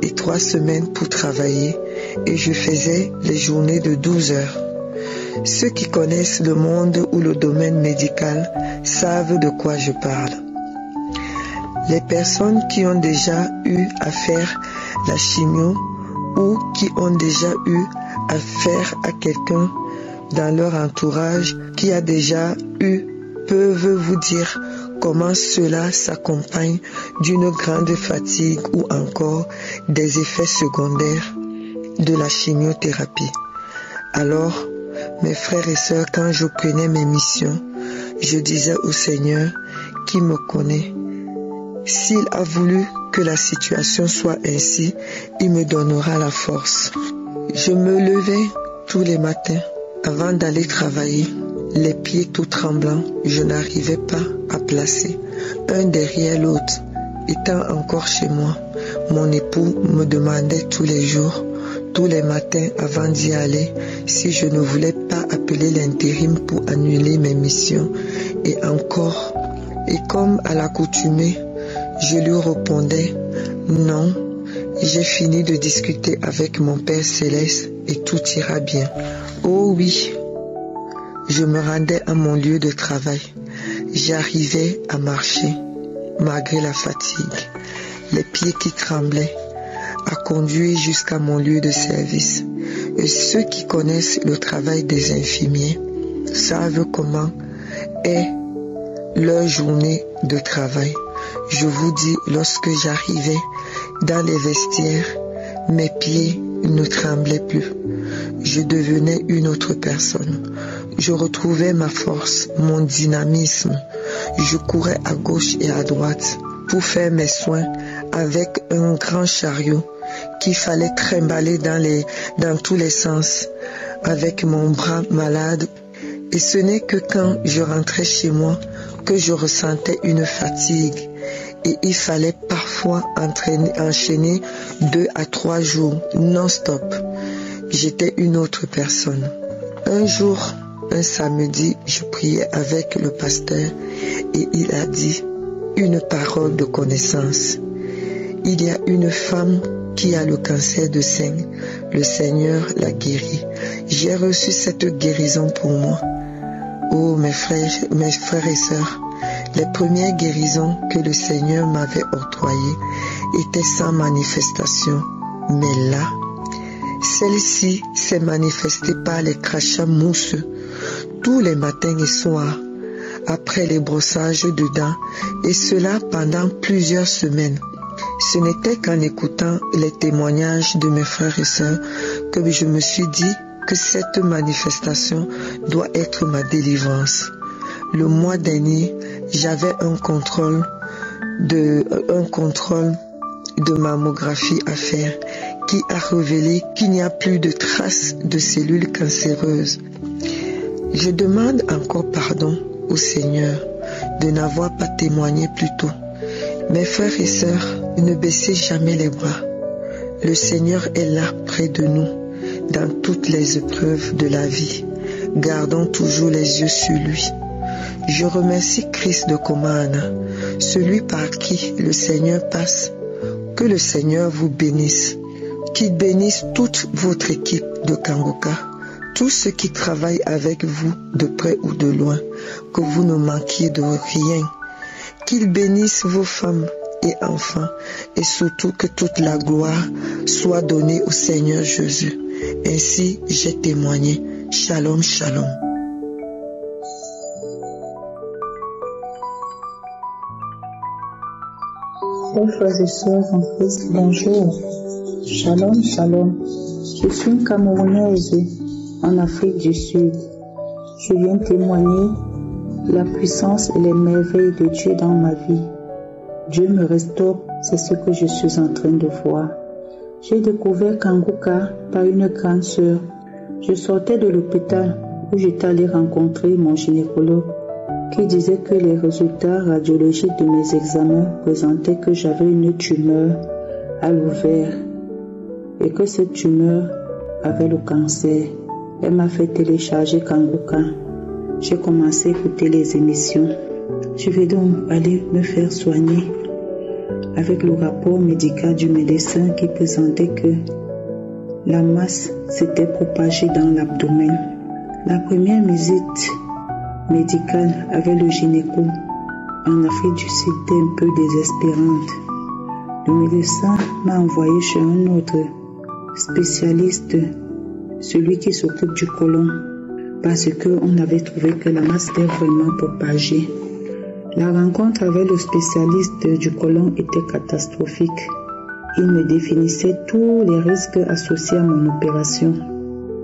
et 3 semaines pour travailler et je faisais les journées de 12 heures. Ceux qui connaissent le monde ou le domaine médical savent de quoi je parle. Les personnes qui ont déjà eu à faire la chimio ou qui ont déjà eu affaire à quelqu'un dans leur entourage qui a déjà eu peuvent vous dire comment cela s'accompagne d'une grande fatigue ou encore des effets secondaires de la chimiothérapie. Alors, mes frères et sœurs, quand je prenais mes missions, je disais au Seigneur qui me connaît, s'il a voulu que la situation soit ainsi, il me donnera la force. Je me levais tous les matins avant d'aller travailler, les pieds tout tremblants, je n'arrivais pas à placer un derrière l'autre. Étant encore chez moi, mon époux me demandait tous les jours, tous les matins avant d'y aller, si je ne voulais pas appeler l'intérim pour annuler mes missions. Et encore, et comme à l'accoutumée, je lui répondais, non, j'ai fini de discuter avec mon Père Céleste et tout ira bien. Oh oui, je me rendais à mon lieu de travail. J'arrivais à marcher, malgré la fatigue, les pieds qui tremblaient, à conduire jusqu'à mon lieu de service. Et ceux qui connaissent le travail des infirmiers savent comment est leur journée de travail. Je vous dis, lorsque j'arrivais dans les vestiaires, mes pieds ne tremblaient plus. Je devenais une autre personne. Je retrouvais ma force, mon dynamisme. Je courais à gauche et à droite pour faire mes soins avec un grand chariot qu'il fallait trimballer dans tous les sens avec mon bras malade. Et ce n'est que quand je rentrais chez moi que je ressentais une fatigue. Et il fallait parfois enchaîner 2 à 3 jours non-stop. J'étais une autre personne. Un jour, un samedi, je priais avec le pasteur et il a dit une parole de connaissance. Il y a une femme qui a le cancer de sein. Le Seigneur l'a guérie. J'ai reçu cette guérison pour moi. Oh mes frères et sœurs, les premières guérisons que le Seigneur m'avait octroyées étaient sans manifestation. Mais là, celle-ci s'est manifestée par les crachats mousseux tous les matins et soirs, après les brossages de dents, et cela pendant plusieurs semaines. Ce n'était qu'en écoutant les témoignages de mes frères et sœurs que je me suis dit que cette manifestation doit être ma délivrance. Le mois dernier, j'avais un contrôle de mammographie à faire qui a révélé qu'il n'y a plus de traces de cellules cancéreuses. Je demande encore pardon au Seigneur de n'avoir pas témoigné plus tôt. Mes frères et sœurs, ne baissez jamais les bras. Le Seigneur est là près de nous dans toutes les épreuves de la vie. Gardons toujours les yeux sur lui. Je remercie Christ de Comana, celui par qui le Seigneur passe. Que le Seigneur vous bénisse. Qu'il bénisse toute votre équipe de Kanguka, tous ceux qui travaillent avec vous de près ou de loin, que vous ne manquiez de rien. Qu'il bénisse vos femmes et enfants, et surtout que toute la gloire soit donnée au Seigneur Jésus. Ainsi j'ai témoigné. Shalom, shalom. Chers frères et sœurs en Christ, bonjour. Shalom, shalom. Je suis une Camerounaise en Afrique du Sud. Je viens témoigner la puissance et les merveilles de Dieu dans ma vie. Dieu me restaure, c'est ce que je suis en train de voir. J'ai découvert Kanguka par une grande sœur. Je sortais de l'hôpital où j'étais allée rencontrer mon gynécologue qui disait que les résultats radiologiques de mes examens présentaient que j'avais une tumeur à l'ovaire et que cette tumeur avait le cancer. Elle m'a fait télécharger Kanguka. J'ai commencé à écouter les émissions. Je vais donc aller me faire soigner avec le rapport médical du médecin qui présentait que la masse s'était propagée dans l'abdomen. La première visite médicale avec le gynéco en Afrique du Sud était un peu désespérante. Le médecin m'a envoyé chez un autre spécialiste, celui qui s'occupe du côlon, parce qu'on avait trouvé que la masse était vraiment propagée. La rencontre avec le spécialiste du côlon était catastrophique. Il me définissait tous les risques associés à mon opération,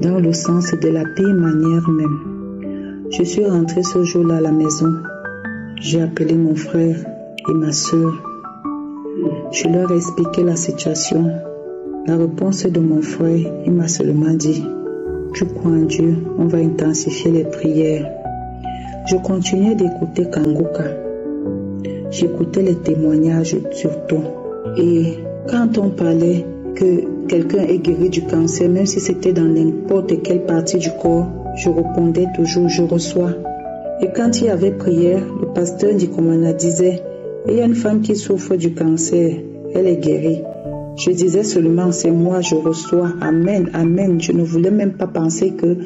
dans le sens de la pire manière même. Je suis rentrée ce jour-là à la maison. J'ai appelé mon frère et ma soeur. Je leur ai expliqué la situation. La réponse de mon frère, il m'a seulement dit: tu crois en Dieu, on va intensifier les prières. Je continuais d'écouter Kanguka. J'écoutais les témoignages surtout. Et quand on parlait que quelqu'un est guéri du cancer, même si c'était dans n'importe quelle partie du corps, je répondais toujours: je reçois. Et quand il y avait prière, le pasteur Ndikumana disait: il y a une femme qui souffre du cancer, elle est guérie. Je disais seulement: c'est moi, je reçois. Amen, amen. Je ne voulais même pas penser que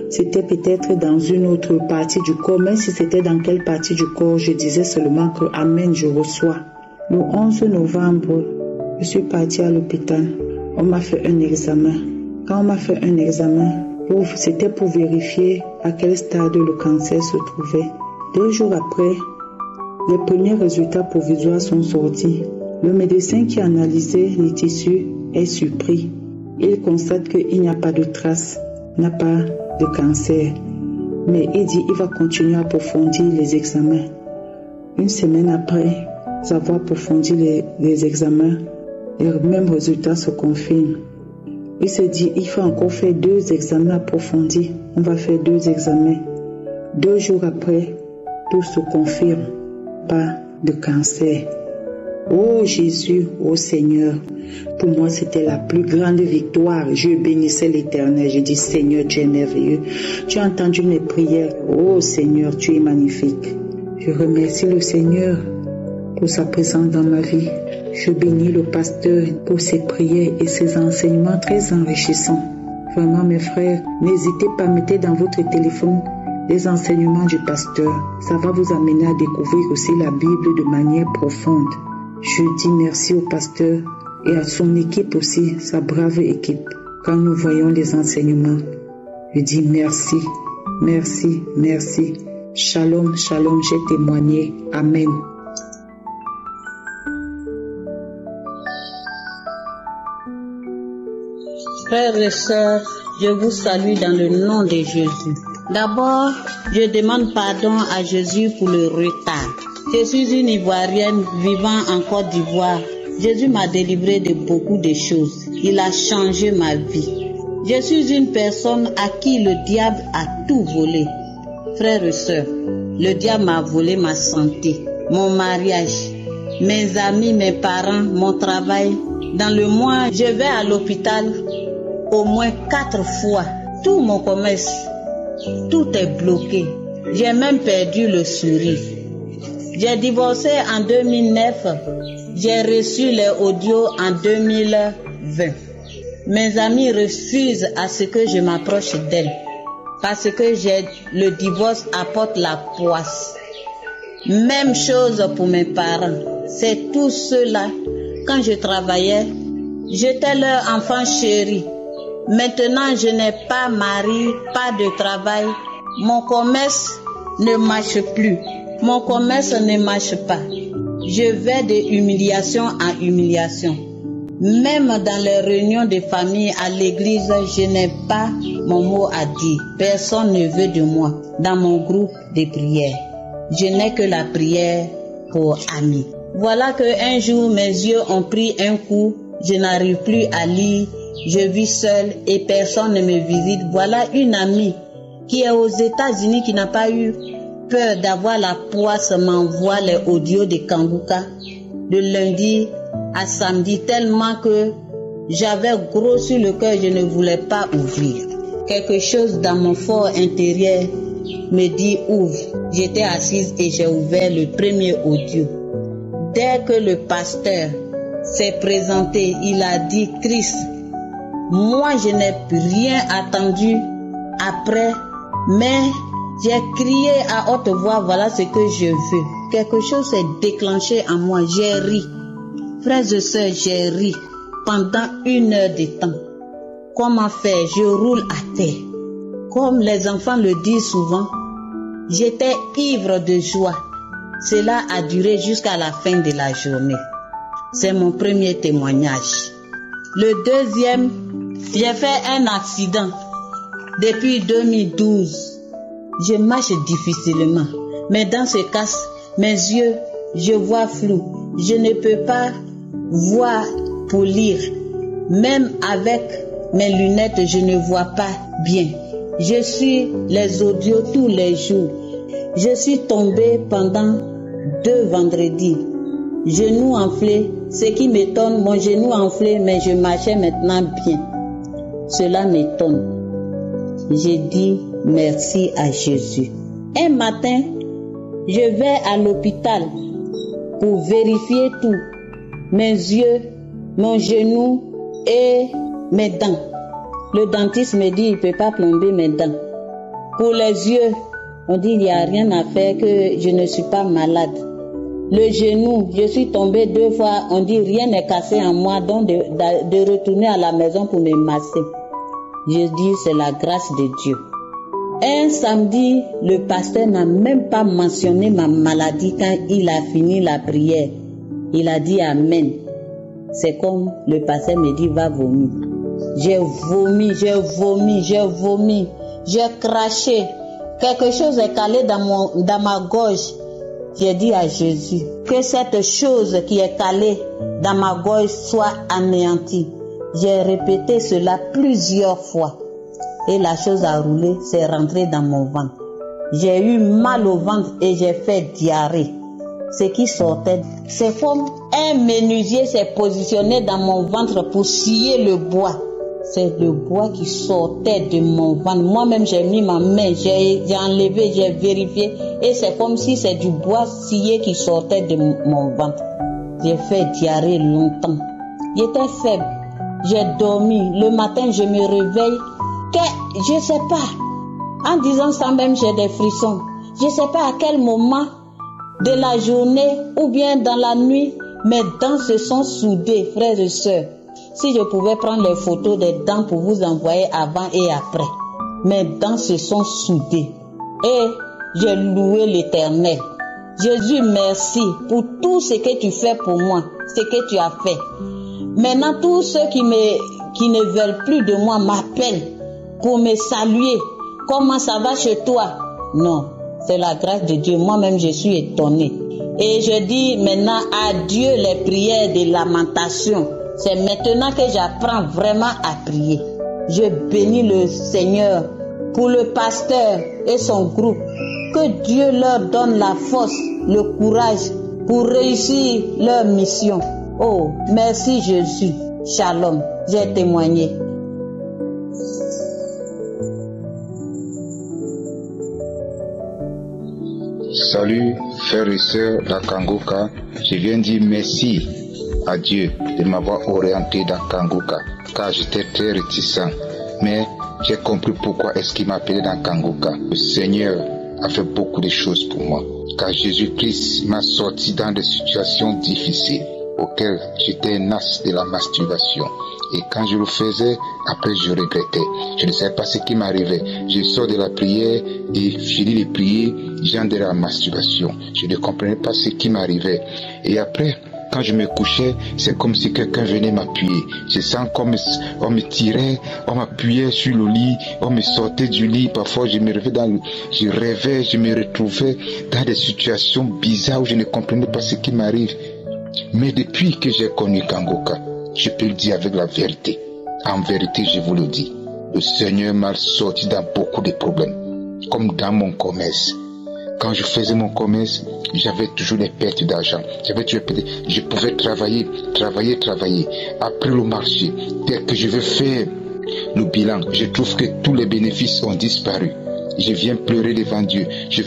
c'était peut-être dans une autre partie du corps. Même si c'était dans quelle partie du corps, je disais seulement que amen, je reçois. Le 11 novembre, je suis partie à l'hôpital. On m'a fait un examen. Quand on m'a fait un examen, c'était pour vérifier à quel stade le cancer se trouvait. 2 jours après, les premiers résultats provisoires sont sortis. Le médecin qui a analysé les tissus est surpris. Il constate qu'il n'y a pas de traces, il n'y a pas de cancer. Mais il dit qu'il va continuer à approfondir les examens. Une semaine après avoir approfondi les examens, les mêmes résultats se confirment. Il se dit: il faut encore faire 2 examens approfondis. On va faire 2 examens. 2 jours après, tout se confirme. Pas de cancer. Oh Jésus, oh Seigneur, pour moi c'était la plus grande victoire. Je bénissais l'Éternel. Je dis: Seigneur, tu es merveilleux. Tu as entendu mes prières. Oh Seigneur, tu es magnifique. Je remercie le Seigneur pour sa présence dans ma vie. Je bénis le pasteur pour ses prières et ses enseignements très enrichissants. Vraiment mes frères, n'hésitez pas à mettre dans votre téléphone les enseignements du pasteur. Ça va vous amener à découvrir aussi la Bible de manière profonde. Je dis merci au pasteur et à son équipe aussi, sa brave équipe. Quand nous voyons les enseignements, je dis merci, merci, merci. Shalom, shalom, j'ai témoigné. Amen. Frères et sœurs, je vous salue dans le nom de Jésus. D'abord, je demande pardon à Jésus pour le retard. Je suis une Ivoirienne vivant en Côte d'Ivoire. Jésus m'a délivré de beaucoup de choses. Il a changé ma vie. Je suis une personne à qui le diable a tout volé. Frères et sœurs, le diable m'a volé ma santé, mon mariage, mes amis, mes parents, mon travail. Dans le mois, je vais à l'hôpital au moins 4 fois. Tout mon commerce, tout est bloqué. J'ai même perdu le sourire. J'ai divorcé en 2009. J'ai reçu les audios en 2020. Mes amis refusent à ce que je m'approche d'elles parce que le divorce apporte la poisse. Même chose pour mes parents. C'est tout cela. Quand je travaillais, j'étais leur enfant chéri. Maintenant, je n'ai pas mari, pas de travail. Mon commerce ne marche plus. Mon commerce ne marche pas. Je vais de humiliation en humiliation. Même dans les réunions de famille à l'église, je n'ai pas mon mot à dire. Personne ne veut de moi dans mon groupe de prière. Je n'ai que la prière pour amis. Voilà qu'un jour, mes yeux ont pris un coup. Je n'arrive plus à lire. Je vis seule et personne ne me visite. Voilà une amie qui est aux États-Unis, qui n'a pas eu peur d'avoir la poisse, m'envoie les audios de Kanguka de lundi à samedi, tellement que j'avais gros sur le cœur, je ne voulais pas ouvrir. Quelque chose dans mon fort intérieur me dit ouvre. J'étais assise et j'ai ouvert le premier audio. Dès que le pasteur s'est présenté, il a dit Christ. Moi, je n'ai rien attendu après, mais j'ai crié à haute voix, voilà ce que je veux. Quelque chose s'est déclenché en moi, j'ai ri. Frères et sœurs, j'ai ri pendant 1 heure de temps. Comment faire? Je roule à terre. Comme les enfants le disent souvent, j'étais ivre de joie. Cela a duré jusqu'à la fin de la journée. C'est mon premier témoignage. Le deuxième, j'ai fait un accident depuis 2012. Je marche difficilement, mais dans ce cas, mes yeux, je vois flou. Je ne peux pas voir pour lire. Même avec mes lunettes, je ne vois pas bien. Je suis les audios tous les jours. Je suis tombée pendant 2 vendredis. Genou enflé, ce qui m'étonne, mon genou enflé, mais je marchais maintenant bien. Cela m'étonne. J'ai dit merci à Jésus. Un matin, je vais à l'hôpital pour vérifier tout. Mes yeux, mon genou et mes dents. Le dentiste me dit il ne peut pas plomber mes dents. Pour les yeux, on dit il n'y a rien à faire, que je ne suis pas malade. Le genou, je suis tombée 2 fois, on dit rien n'est cassé en moi, donc de retourner à la maison pour me masser. Je dis c'est la grâce de Dieu. Un samedi, le pasteur n'a même pas mentionné ma maladie quand il a fini la prière. Il a dit Amen. C'est comme le pasteur me dit va vomir. J'ai vomi, j'ai craché. Quelque chose est calé dans ma gorge. J'ai dit à Jésus que cette chose qui est calée dans ma gorge soit anéantie. J'ai répété cela plusieurs fois. Et la chose a roulé, c'est rentré dans mon ventre. J'ai eu mal au ventre et j'ai fait diarrhée. Ce qui sortait, c'est comme un menuisier s'est positionné dans mon ventre pour scier le bois. C'est le bois qui sortait de mon ventre. Moi-même, j'ai mis ma main, j'ai enlevé, j'ai vérifié. Et c'est comme si c'est du bois scié qui sortait de mon ventre. J'ai fait diarrhée longtemps. J'étais faible. J'ai dormi. Le matin, je me réveille. Je ne sais pas. En disant ça même, j'ai des frissons. Je ne sais pas à quel moment de la journée ou bien dans la nuit, mes dents se sont soudées, frères et sœurs. Si je pouvais prendre les photos des dents pour vous envoyer avant et après. Mes dents se sont soudées. Et j'ai loué l'Éternel. Jésus, merci pour tout ce que tu fais pour moi, ce que tu as fait. Maintenant, tous ceux qui ne veulent plus de moi m'appellent pour me saluer. Comment ça va chez toi? Non, c'est la grâce de Dieu. Moi-même, je suis étonnée. Et je dis maintenant adieu les prières de lamentation. C'est maintenant que j'apprends vraiment à prier. Je bénis le Seigneur pour le pasteur et son groupe. Que Dieu leur donne la force, le courage pour réussir leur mission. Oh, merci Jésus. Shalom. J'ai témoigné. Salut frères et sœurs d'Akanguka, je viens dire merci à Dieu de m'avoir orienté dans Kanguka, car j'étais très réticent, mais j'ai compris pourquoi est-ce qu'il m'appelait dans Kanguka. Le Seigneur a fait beaucoup de choses pour moi, car Jésus-Christ m'a sorti dans des situations difficiles auxquelles j'étais un as de la masturbation. Et quand je le faisais, après je regrettais. Je ne savais pas ce qui m'arrivait. Je sors de la prière et finis de prier, j'entre dans la masturbation. Je ne comprenais pas ce qui m'arrivait. Et après, quand je me couchais, c'est comme si quelqu'un venait m'appuyer. Je sens comme on me tirait, on m'appuyait sur le lit, on me sortait du lit. Parfois, je me rêvais, je me retrouvais dans des situations bizarres où je ne comprenais pas ce qui m'arrive. Mais depuis que j'ai connu Kanguka, je peux le dire avec la vérité. En vérité, je vous le dis, le Seigneur m'a sorti dans beaucoup de problèmes, comme dans mon commerce. Quand je faisais mon commerce, j'avais toujours des pertes d'argent. Je pouvais travailler. Après le marché, dès que je veux faire le bilan, je trouve que tous les bénéfices ont disparu. Je viens pleurer devant Dieu. Je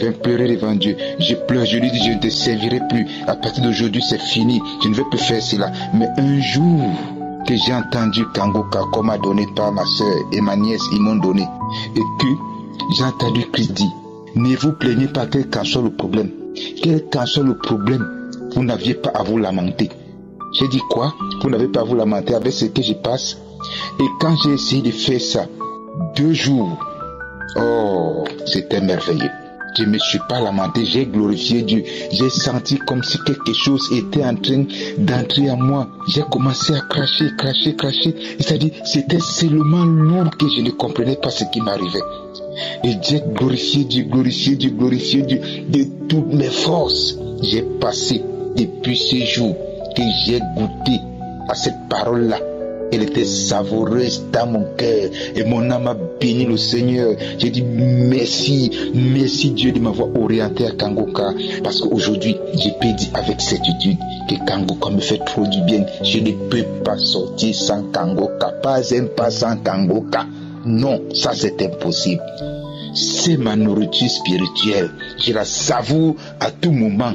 pleure, je lui dis, je ne te servirai plus. À partir d'aujourd'hui, c'est fini. Je ne veux plus faire cela. Mais un jour que j'ai entendu Kanguka, qu'on m'a donné par ma soeur et ma nièce, ils m'ont donné. Et que j'ai entendu Christ dire, ne vous plaignez pas quel qu'en soit le problème. Quel qu'en soit le problème, vous n'aviez pas à vous lamenter. J'ai dit quoi? Vous n'avez pas à vous lamenter avec ce que je passe. Et quand j'ai essayé de faire ça, 2 jours, oh, c'était merveilleux. Je ne me suis pas lamenté, j'ai glorifié Dieu. J'ai senti comme si quelque chose était en train d'entrer en moi. J'ai commencé à cracher. C'est-à-dire, c'était seulement lourd que je ne comprenais pas ce qui m'arrivait. Et j'ai glorifié Dieu de toutes mes forces. J'ai passé depuis ce jour que j'ai goûté à cette parole-là. Elle était savoureuse dans mon cœur et mon âme a béni le Seigneur. J'ai dit merci Dieu de m'avoir orienté à Kangoka, parce qu'aujourd'hui je peux dire avec certitude que Kangoka me fait trop du bien. Je ne peux pas sortir sans Kangoka, pas un pas sans Kangoka. Non, ça c'est impossible. C'est ma nourriture spirituelle. Je la savoure à tout moment.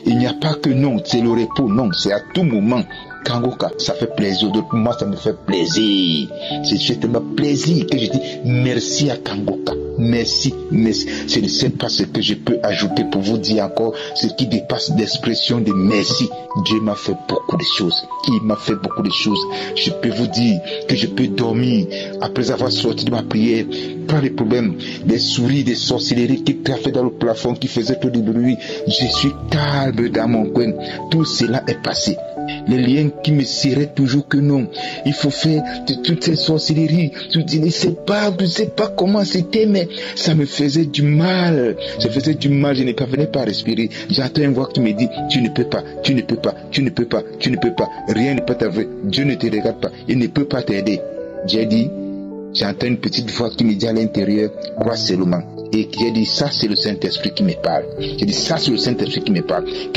Il n'y a pas que non, c'est le repos, non, c'est à tout moment. Kangoka, ça fait plaisir, pour moi ça me fait plaisir. C'est tellement plaisir que je dis merci à Kangoka. Merci. Je ne sais pas ce que je peux ajouter pour vous dire encore ce qui dépasse l'expression de merci. Dieu m'a fait beaucoup de choses. Il m'a fait beaucoup de choses. Je peux vous dire que je peux dormir après avoir sorti de ma prière. Pas de problème. Des souris, des sorcelleries qui traffaient dans le plafond, qui faisaient tout du bruit. Je suis calme dans mon coin. Tout cela est passé. Les liens qui me serraient toujours que non, il faut faire de toutes ces sorcelleries. Je ne sais pas comment c'était, mais ça me faisait du mal. Je ne parvenais pas à respirer. J'entends une voix qui me dit, tu ne peux pas. Rien ne peut t'arriver. Dieu ne te regarde pas. Il ne peut pas t'aider. J'entends une petite voix qui me dit à l'intérieur, crois seulement. Et j'ai dit, ça c'est le Saint-Esprit qui me parle. Quand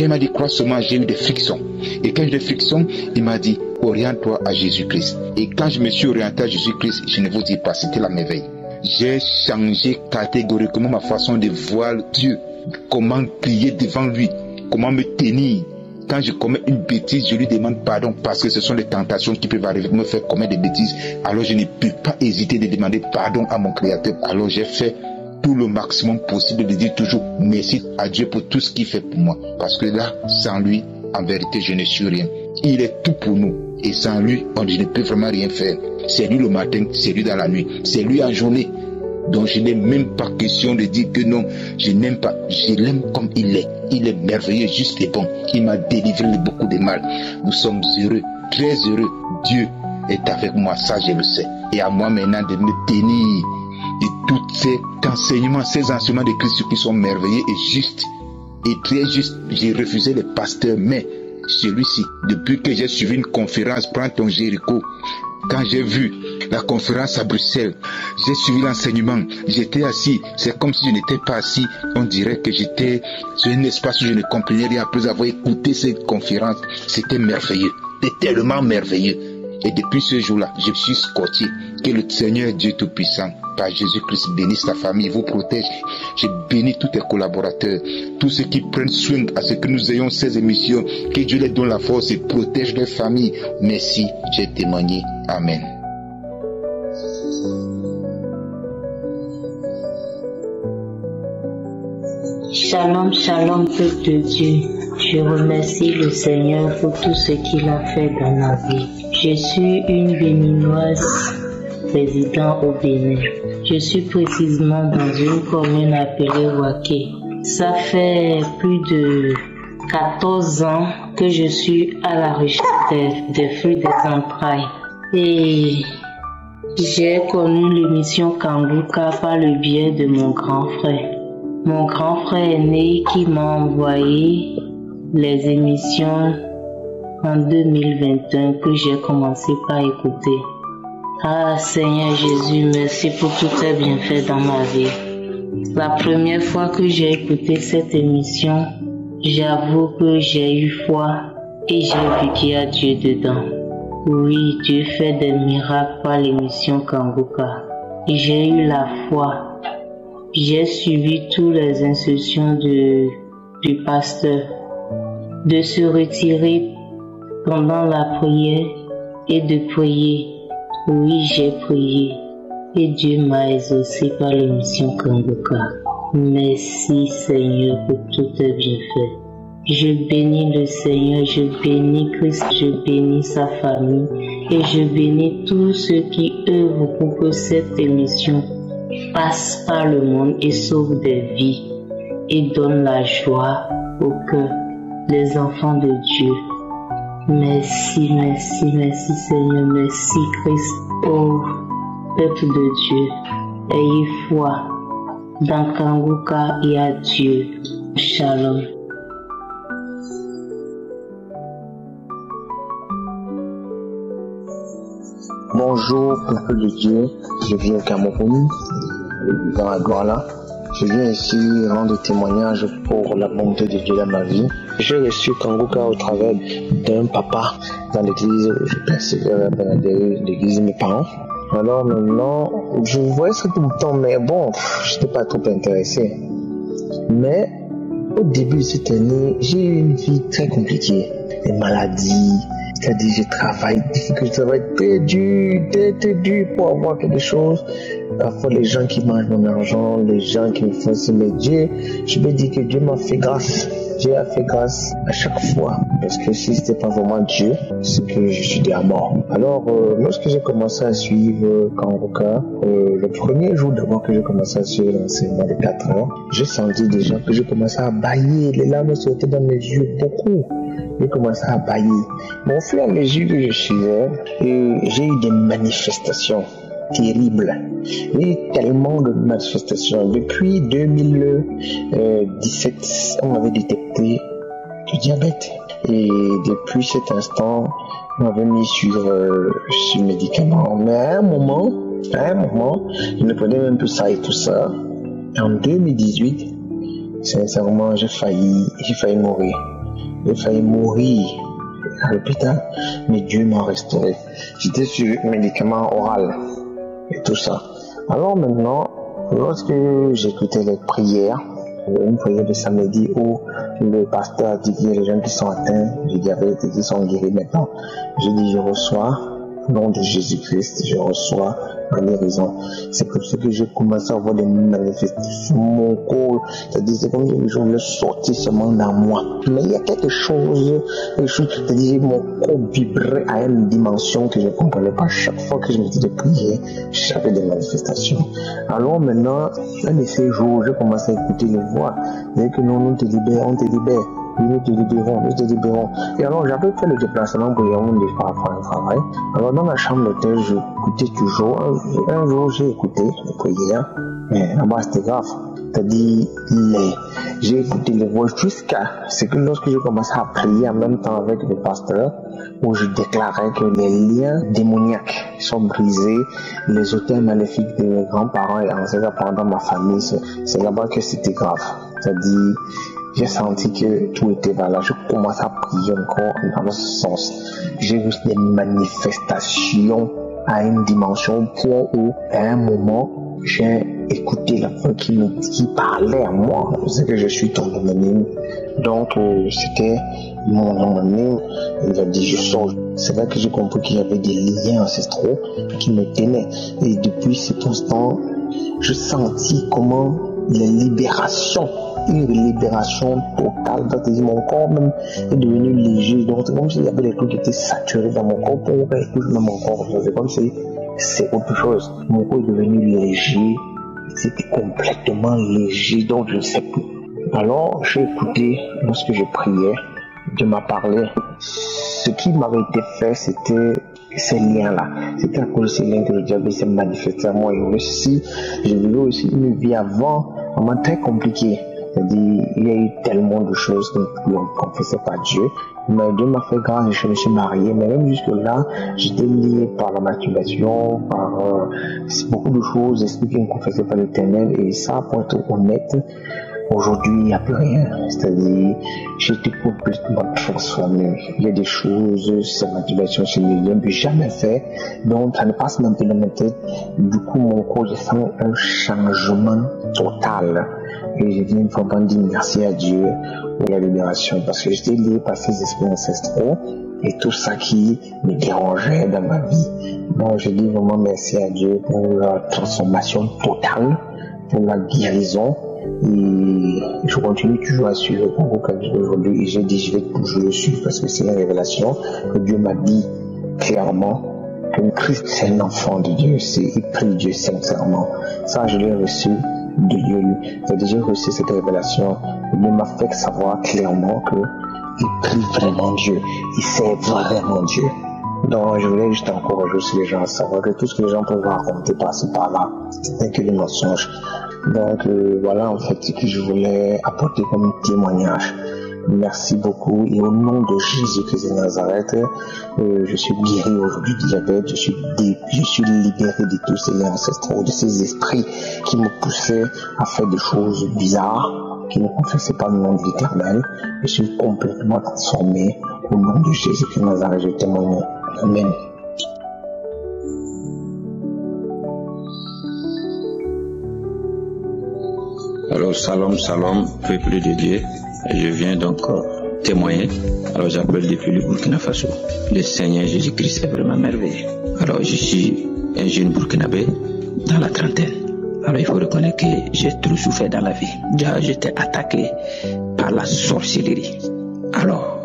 il m'a dit, crois seulement, j'ai eu des frictions. Et quand j'ai eu des frictions, il m'a dit, oriente-toi à Jésus-Christ. Et quand je me suis orienté à Jésus-Christ, je ne vous dis pas, c'était la merveille. J'ai changé catégoriquement ma façon de voir Dieu. Comment prier devant lui. Comment me tenir. Quand je commets une bêtise, je lui demande pardon, parce que ce sont les tentations qui peuvent arriver, me faire commettre des bêtises. Alors je ne peux pas hésiter de demander pardon à mon Créateur. Alors j'ai fait tout le maximum possible de dire toujours merci à Dieu pour tout ce qu'il fait pour moi. Parce que là, sans lui, en vérité, je ne suis rien. Il est tout pour nous. Et sans lui, je ne peux vraiment rien faire. C'est lui le matin, c'est lui dans la nuit, c'est lui en journée. Donc je n'ai même pas question de dire que non, je n'aime pas. Je l'aime comme il est. Il est merveilleux, juste et bon. Il m'a délivré de beaucoup de mal. Nous sommes heureux, très heureux. Dieu est avec moi, ça je le sais. Et à moi maintenant de me tenir de tous ces enseignements de Christ qui sont merveilleux et justes. Et très justes. J'ai refusé les pasteurs, mais celui-ci, depuis que j'ai suivi une conférence, Prends ton Jéricho, quand j'ai vu la conférence à Bruxelles, j'ai suivi l'enseignement, j'étais assis, c'est comme si je n'étais pas assis, on dirait que j'étais sur un espace où je ne comprenais rien après avoir écouté cette conférence. C'était merveilleux, c'était tellement merveilleux. Et depuis ce jour-là, je suis scotché. Que le Seigneur Dieu Tout-Puissant, par Jésus-Christ, bénisse ta famille, vous protège. Je bénis tous tes collaborateurs, tous ceux qui prennent soin à ce que nous ayons ces émissions. Que Dieu les donne la force et protège leur famille. Merci, j'ai témoigné. Amen. Shalom, shalom, peuple de Dieu. Je remercie le Seigneur pour tout ce qu'il a fait dans ma vie. Je suis une béninoise résidant au Bénin. Je suis précisément dans une commune appelée Waké. Ça fait plus de 14 ans que je suis à la recherche des fruits des entrailles. Et j'ai connu l'émission Kangoka par le biais de mon grand frère. Mon grand frère aîné qui m'a envoyé les émissions en 2021 que j'ai commencé par écouter. Ah Seigneur Jésus, merci pour tous tes bienfaits dans ma vie. La première fois que j'ai écouté cette émission, j'avoue que j'ai eu foi et j'ai vu qu'il y a Dieu dedans. Oui, Dieu fait des miracles par l'émission Kangoka. J'ai eu la foi. J'ai suivi toutes les instructions du pasteur de se retirer pendant la prière et de prier. Oui, j'ai prié et Dieu m'a exaucé par l'émission Kangoka. Merci Seigneur pour tous tes bienfaits. Je bénis le Seigneur, je bénis Christ, je bénis sa famille et je bénis tous ceux qui œuvrent pour que cette émission passe par le monde et sauve des vies et donne la joie au cœur des enfants de Dieu. Merci, merci, merci Seigneur, merci Christ. Ô peuple de Dieu, ayez foi dans Kanguka et à Dieu. Shalom. Bonjour peuple de Dieu, je viens au Cameroun, dans la Douala. Je viens ici rendre témoignage pour la bonté de Dieu dans ma vie. J'ai reçu Kanguka au travers d'un papa dans l'église où je persévère dans l'église de mes parents. Alors maintenant, je voyais ça tout le temps, mais bon, je n'étais pas trop intéressé. Mais au début de cette année, j'ai eu une vie très compliquée. Des maladies, c'est-à-dire je travaille très dur pour avoir quelque chose. Parfois les gens qui mangent mon argent, les gens qui me font mais Dieu, je peux dire que Dieu m'a fait grâce. Dieu a fait grâce à chaque fois. Parce que si c'était pas vraiment Dieu, c'est que je suis déjà mort. Alors, lorsque j'ai commencé à suivre Kanguka, le premier jour d'abord que j'ai commencé à suivre l'enseignement de 4 heures, j'ai senti déjà que j'ai commencé à bâiller. Les larmes sautaient dans mes yeux beaucoup. J'ai commencé à bâiller. Mais au fur et à mesure que je suivais, j'ai eu des manifestations terribles. Il y a eu tellement de manifestations. Depuis 2017, on m'avait détecté du diabète. Et depuis cet instant, on m'avait mis sur médicaments. Mais à un moment, je ne prenais même plus ça et tout ça. En 2018, sincèrement, j'ai failli mourir. J'ai failli mourir à l'hôpital, mais Dieu m'a restauré. J'étais sur médicaments oraux et tout ça. Alors maintenant, lorsque j'écoutais les prières, une prière de samedi où le pasteur dit qu'il y a des gens qui sont atteints du diabète et qui sont guéris maintenant, je dis je reçois au nom de Jésus-Christ, je reçois la guérison. C'est comme ça que j'ai commencé à avoir des manifestations. Mon corps, c'est-à-dire c'est comme si je voulais sortir seulement dans moi. Mais il y a quelque chose, c'est-à-dire mon corps vibrait à une dimension que je ne comprenais pas. Chaque fois que je me disais de prier, j'avais des manifestations. Alors maintenant, un de ces jours, j'ai commencé à écouter les voix. Dès que non, on te libère, on te libère. Nous te libérons. Et alors j'avais fait le déplacement pour Yaoundé par rapport au travail. Alors dans la chambre d'hôtel, j'écoutais toujours. Un jour j'ai écouté les prières, mais là-bas c'était grave. C'est-à-dire, j'ai écouté les voix jusqu'à ce que lorsque j'ai commencé à prier en même temps avec le pasteur, où je déclarais que les liens démoniaques sont brisés, les hôtels maléfiques de mes grands-parents et ancêtres dans ma famille, c'est là-bas que c'était grave. C'est-à-dire, j'ai senti que tout était là. Je commençais à prier encore dans ce sens. J'ai vu des manifestations à une dimension où, à un moment, j'ai écouté la voix qui parlait à moi. C'est que je suis ton homonyme. Donc, c'était mon homonyme. Il a dit, je sors. C'est là que j'ai compris qu'il y avait des liens ancestraux qui me tenaient. Et depuis cet instant, je sentis comment les libérations, une libération totale, c'est-à-dire mon corps même est devenu léger. Donc c'est comme s'il y avait des trucs qui étaient saturés dans mon corps pour que touche dans mon corps. C'est comme si c'est autre chose. Mon corps est devenu léger, c'était complètement léger, donc je ne sais plus. Alors j'ai écouté lorsque je priais, Dieu m'a parlé. Ce qui m'avait été fait, c'était ces liens-là. C'était à cause de ces liens que le diable s'est manifesté à moi. Et aussi, j'ai vécu aussi une vie avant, vraiment très compliquée. C'est-à-dire, il y a eu tellement de choses que je ne confessais pas Dieu. Mais Dieu m'a fait grâce et je me suis marié. Mais même jusque-là, j'étais lié par la masturbation, par beaucoup de choses, esprit qui ne confessait pas l'Éternel. Et ça, pour être honnête, aujourd'hui, il n'y a plus rien. C'est-à-dire, j'ai été complètement transformé. Il y a des choses, cette masturbation, je ne l'ai jamais fait. Donc, ça ne passe même plus dans ma tête. Du coup, mon corps, je sens un changement total. Et je viens vraiment dire merci à Dieu pour la libération. Parce que j'étais lié par ces esprits ancestraux et tout ça qui me dérangeait dans ma vie. Donc, je dis vraiment merci à Dieu pour la transformation totale, pour la guérison. Et je continue toujours à suivre aujourd'hui et j'ai dit je vais toujours le suivre parce que c'est une révélation que Dieu m'a dit clairement que Christ c'est un enfant de Dieu, il prie Dieu sincèrement. Ça, je l'ai reçu de Dieu. J'ai déjà reçu cette révélation. Il m'a fait savoir clairement qu'il prie vraiment Dieu. Il sait vraiment Dieu. Donc, je voulais juste encourager aussi les gens à savoir que tout ce que les gens peuvent raconter par-ci par-là, ce n'est que des mensonges. Donc, voilà en fait ce que je voulais apporter comme témoignage. Merci beaucoup. Et au nom de Jésus-Christ de Nazareth, je suis guéri aujourd'hui du diabète. Je suis libéré de tous ces liens ancestraux, de ces esprits qui me poussaient à faire des choses bizarres, qui ne confessaient pas le nom de l'Éternel. Je suis complètement transformé. Au nom de Jésus-Christ de Nazareth, je témoigne. Amen. Alors, salam, peuple de Dieu. Je viens donc témoigner. Alors, j'appelle depuis le Burkina Faso. Le Seigneur Jésus-Christ est vraiment merveilleux. Alors, je suis un jeune Burkinabé dans la trentaine. Alors, il faut reconnaître que j'ai trop souffert dans la vie. Déjà, j'étais attaqué par la sorcellerie. Alors,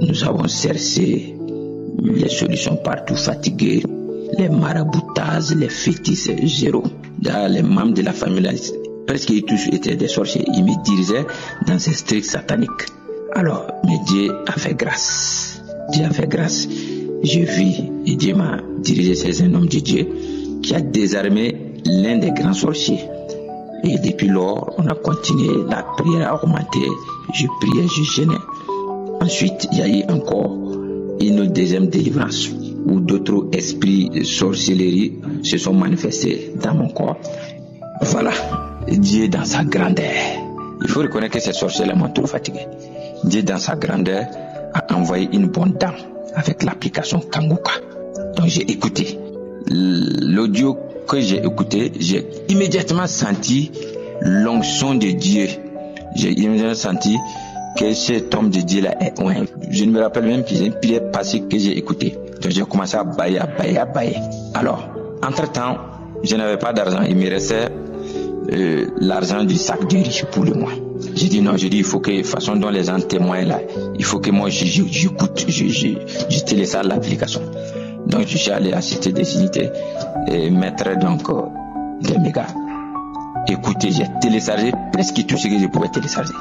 nous avons cherché les solutions partout, fatigués, les maraboutages, les fétiches, zéro. Déjà, les membres de la famille, presque tous étaient des sorciers. Ils me dirigeaient dans ces stricts sataniques. Alors, mais Dieu a fait grâce. Dieu a fait grâce. Je vis et Dieu m'a dirigé. C'est un homme de Dieu qui a désarmé l'un des grands sorciers. Et depuis lors, on a continué. La prière a augmenté. Je priais, je jeûnais. Ensuite, il y a eu encore une deuxième délivrance où d'autres esprits de sorcellerie se sont manifestés dans mon corps. Voilà. Dieu dans sa grandeur. Il faut reconnaître que ces sorciers-là m'ont trop fatigué. Dieu dans sa grandeur a envoyé une bonne dame avec l'application Kanguka. Donc j'ai écouté. L'audio que j'ai écouté, j'ai immédiatement senti l'onction de Dieu. J'ai immédiatement senti que cet homme de Dieu là est loin. Je ne me rappelle même que j'ai une prière passée que j'ai écoutée. Donc j'ai commencé à bailler. Alors, entre-temps, je n'avais pas d'argent. Il me restait l'argent du sac de riz pour le mois. J'ai dit non, il faut que, façon dont les gens témoignent là, il faut que moi j'écoute, je télécharge l'application. Donc je suis allé à la Cité des Unités et mettre donc des mégas. Écoutez, j'ai téléchargé presque tout ce que je pouvais télécharger.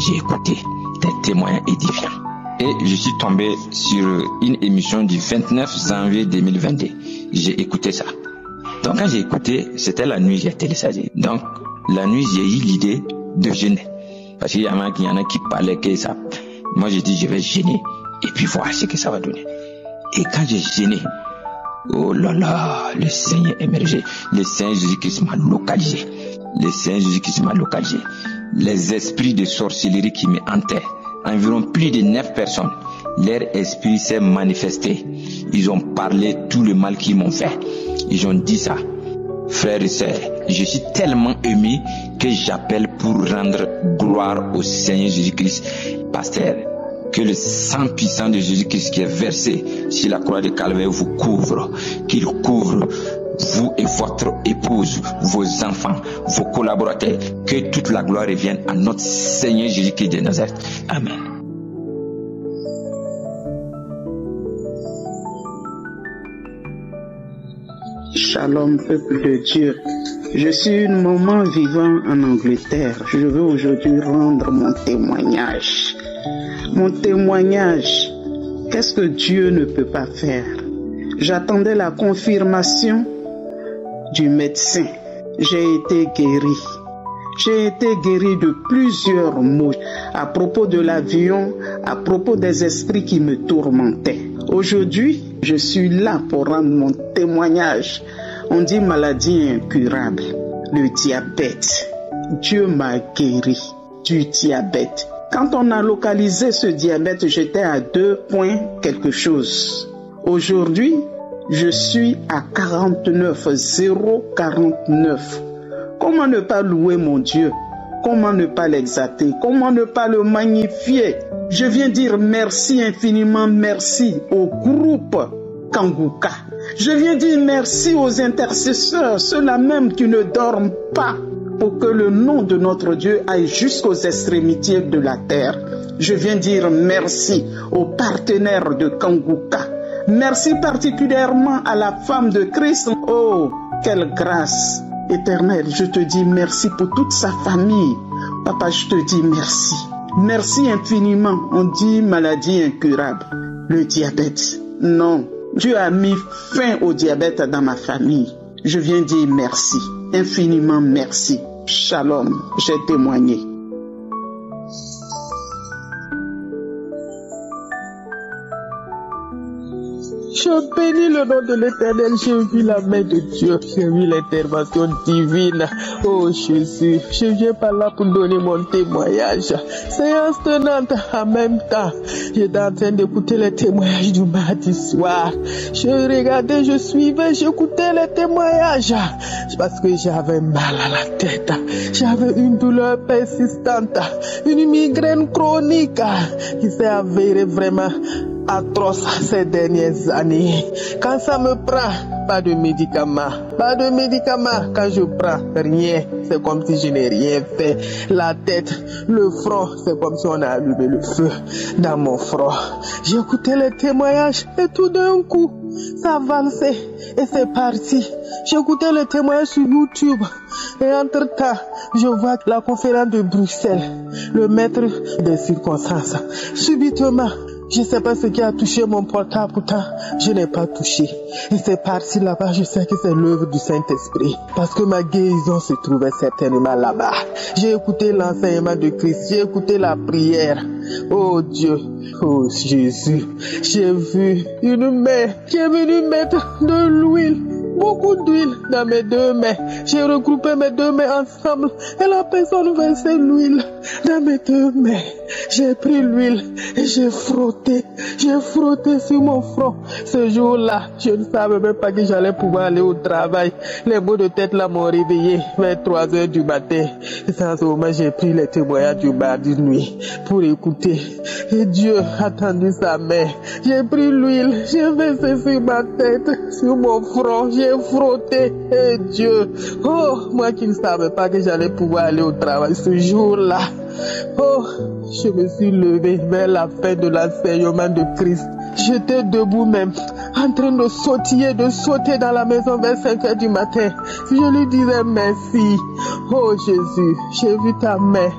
J'ai écouté des témoignages édifiants. Et je suis tombé sur une émission du 29 janvier 2022. J'ai écouté ça. Donc quand j'ai écouté, c'était la nuit, j'ai téléchargé. Donc la nuit, j'ai eu l'idée de jeûner. Parce qu'il y en a qui parlaient que ça. Moi j'ai dit je vais jeûner et puis voir ce que ça va donner. Et quand j'ai jeûné, oh là là, le Seigneur émergé. Le Seigneur Jésus-Christ m'a localisé. Le Seigneur Jésus-Christ m'a localisé. Les esprits de sorcellerie qui me hantaient, environ plus de 9 personnes, leur esprit s'est manifesté. Ils ont parlé tout le mal qu'ils m'ont fait. Ils ont dit ça. Frères et sœurs, je suis tellement ému que j'appelle pour rendre gloire au Seigneur Jésus-Christ. Pasteur, que le sang puissant de Jésus-Christ qui est versé sur la croix de Calvaire vous couvre, qu'il couvre vous et votre épouse, vos enfants, vos collaborateurs, que toute la gloire revienne à notre Seigneur Jésus-Christ de Nazareth. Amen. Shalom, peuple de Dieu. Je suis une maman vivant en Angleterre. Je veux aujourd'hui rendre mon témoignage. Mon témoignage, qu'est-ce que Dieu ne peut pas faire? J'attendais la confirmation du médecin. J'ai été guéri. J'ai été guéri de plusieurs maux à propos de l'avion, à propos des esprits qui me tourmentaient. Aujourd'hui, je suis là pour rendre mon témoignage. On dit maladie incurable, le diabète. Dieu m'a guéri du diabète. Quand on a localisé ce diabète, j'étais à 2 points quelque chose. Aujourd'hui, je suis à 49,049. Comment ne pas louer mon Dieu? Comment ne pas l'exalter? Comment ne pas le magnifier? Je viens dire merci infiniment, merci au groupe Kanguka. Je viens dire merci aux intercesseurs, ceux-là même qui ne dorment pas, pour que le nom de notre Dieu aille jusqu'aux extrémités de la terre. Je viens dire merci aux partenaires de Kanguka, Merci particulièrement à la femme de Christ. Oh, quelle grâce éternelle. Je te dis merci pour toute sa famille. Papa, je te dis merci. Merci infiniment. On dit maladie incurable. Le diabète. Non. Dieu a mis fin au diabète dans ma famille. Je viens dire merci. Infiniment merci. Shalom. J'ai témoigné. Je bénis le nom de l'Éternel, j'ai vu la main de Dieu, j'ai vu l'intervention divine. Oh Jésus, je viens par là pour donner mon témoignage. Séance tenante en même temps. J'étais en train d'écouter les témoignages du mardi soir. Je regardais, je suivais, j'écoutais les témoignages. Parce que j'avais mal à la tête. J'avais une douleur persistante, une migraine chronique qui s'est avérée vraiment atroce ces dernières années. Quand ça me prend, pas de médicaments. Pas de médicaments. Quand je prends rien, c'est comme si je n'ai rien fait. La tête, le front, c'est comme si on a allumé le feu dans mon front. J'écoutais les témoignages et tout d'un coup, ça valsait et c'est parti. J'écoutais les témoignages sur YouTube et entre-temps, je vois la conférence de Bruxelles, le maître des circonstances. Subitement, je ne sais pas ce qui a touché mon portable, pourtant je n'ai pas touché. Et c'est parti là-bas, je sais que c'est l'œuvre du Saint-Esprit. Parce que ma guérison se trouvait certainement là-bas. J'ai écouté l'enseignement de Christ, j'ai écouté la prière. Oh Dieu, oh Jésus, j'ai vu une main qui est venue mettre de l'huile. Beaucoup d'huile dans mes deux mains. J'ai regroupé mes deux mains ensemble et la personne versait l'huile dans mes deux mains. J'ai pris l'huile et j'ai frotté sur mon front. Ce jour-là, je ne savais même pas que j'allais pouvoir aller au travail. Les maux de tête là m'ont réveillé vers 3 heures du matin. Et sans ce moment, j'ai pris les témoignages du mardi nuit pour écouter. Et Dieu a tendu sa main. J'ai pris l'huile, j'ai versé sur ma tête, sur mon front. J'ai frotté, et Dieu, oh, moi qui ne savais pas que j'allais pouvoir aller au travail ce jour-là, oh, je me suis levé vers la fin de l'enseignement de Christ. J'étais debout même, en train de sauter dans la maison vers 5 heures du matin. Je lui disais merci. Oh Jésus, j'ai vu ta main,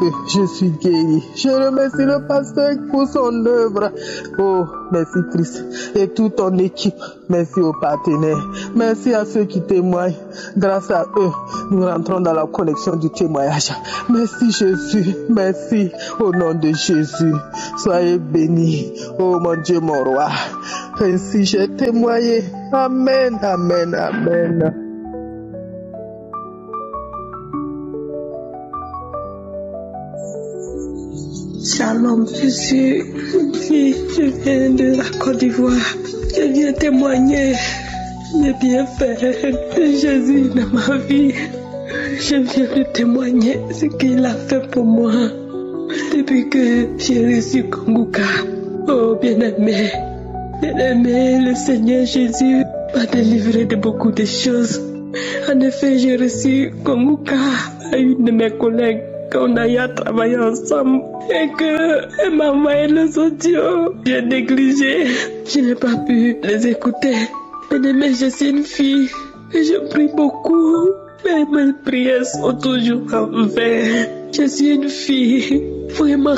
que je suis guéri. Je remercie le pasteur pour son œuvre. Oh, merci Christ et toute ton équipe. Merci aux partenaires. Merci à ceux qui témoignent. Grâce à eux, nous rentrons dans la connexion du témoignage. Merci Jésus. Merci au nom de Jésus. Soyez bénis. Oh mon Dieu, mon roi. Ainsi j'ai témoigné. Amen, amen, amen. Shalom, je viens de la Côte d'Ivoire. Je viens témoigner les bienfaits de Jésus dans ma vie. Je viens de témoigner ce qu'il a fait pour moi depuis que j'ai reçu Kanguka. Oh bien-aimé, le Seigneur Jésus m'a délivré de beaucoup de choses. En effet, j'ai reçu Kanguka à une de mes collègues qu'on a eu à travailler ensemble et qu'elle m'a envoyé les audios. J'ai négligé, je n'ai pas pu les écouter. Mais je suis une fille et je prie beaucoup, mais mes prières sont toujours en vain. Je suis une fille vraiment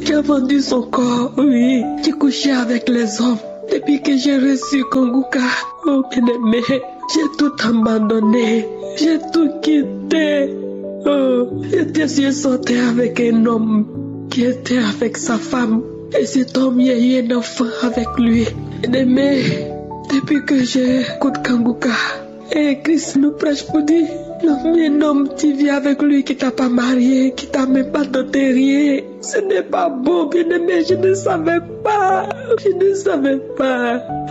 qui a vendu son corps, oui, qui couchait avec les hommes. Depuis que j'ai reçu Kanguka, oh bien-aimé, j'ai tout abandonné, j'ai tout quitté. Oh, je suis sorti avec un homme qui était avec sa femme. Et cet homme, il y a eu un enfant avec lui. Mais depuis que j'écoute Kanguka, et Christ nous prêche pour dire, un homme qui vit avec lui, qui t'a pas marié, qui t'a même pas doté rien, ce n'est pas beau, bien-aimé, je ne savais pas.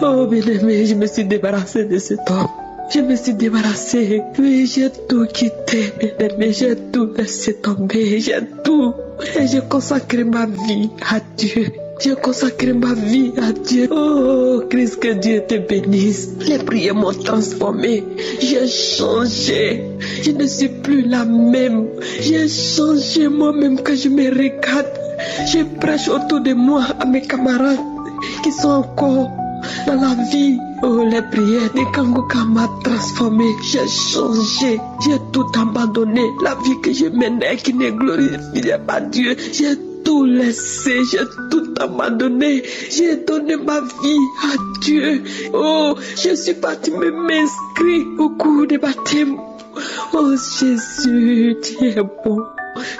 Oh, bien-aimé, je me suis débarrassée de cet homme. Je me suis débarrassée, oui, j'ai tout quitté, mais j'ai tout laissé tomber, j'ai tout. Et j'ai consacré ma vie à Dieu. J'ai consacré ma vie à Dieu. Oh, Christ, que Dieu te bénisse. Les prières m'ont transformé. J'ai changé. Je ne suis plus la même. J'ai changé moi-même quand je me regarde. Je prêche autour de moi à mes camarades qui sont encore dans la vie. Oh, les prières de Kanguka m'a transformé. J'ai changé. J'ai tout abandonné. La vie que je menais qui ne glorifiait pas Dieu. J'ai tout laissé. J'ai tout abandonné. J'ai donné ma vie à Dieu. Oh, je suis parti m'inscrire au cours de baptême. Oh Jésus, tu es bon.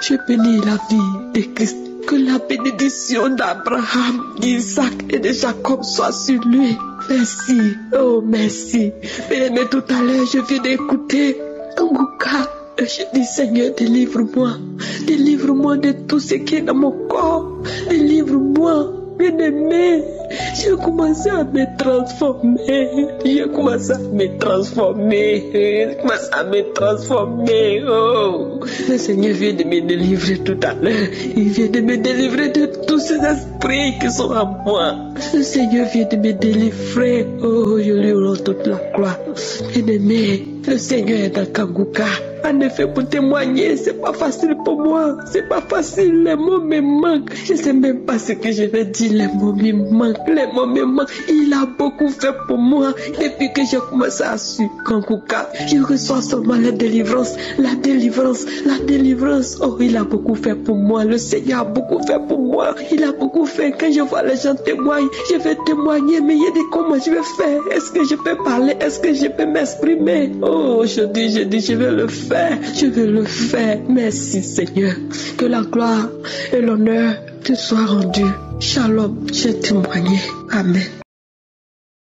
Je bénis la vie de Christ. Que la bénédiction d'Abraham, d'Isaac et de Jacob soit sur lui. Merci, oh merci. Mais tout à l'heure, je viens d'écouter Kanguka. Je dis Seigneur, délivre-moi. Délivre-moi de tout ce qui est dans mon corps. Délivre-moi, bien-aimé. J'ai commencé à me transformer. J'ai commencé à me transformer. Oh, le Seigneur vient de me délivrer tout à l'heure. Il vient de me délivrer de tous ces esprits qui sont en moi. Le Seigneur vient de me délivrer. Oh, je lui rends toute la gloire. Bien-aimé, le Seigneur est dans Kanguka. En effet, pour témoigner, c'est pas facile pour moi. C'est pas facile. Les mots me manquent. Je sais même pas ce que je vais dire. Les mots me manquent. Il a beaucoup fait pour moi. Depuis que j'ai commencé à suivre Kanguka, je reçois seulement la délivrance. Oh, il a beaucoup fait pour moi. Le Seigneur a beaucoup fait pour moi. Il a beaucoup fait. Quand je vois les gens témoigner, je vais témoigner. Mais il y a des comment je vais faire. Est-ce que je peux parler? Est-ce que je peux m'exprimer? Oh, je dis, je vais le faire. Je vais le faire. Merci Seigneur. Que la gloire et l'honneur te soient rendus. Shalom, j'ai témoigné. Amen.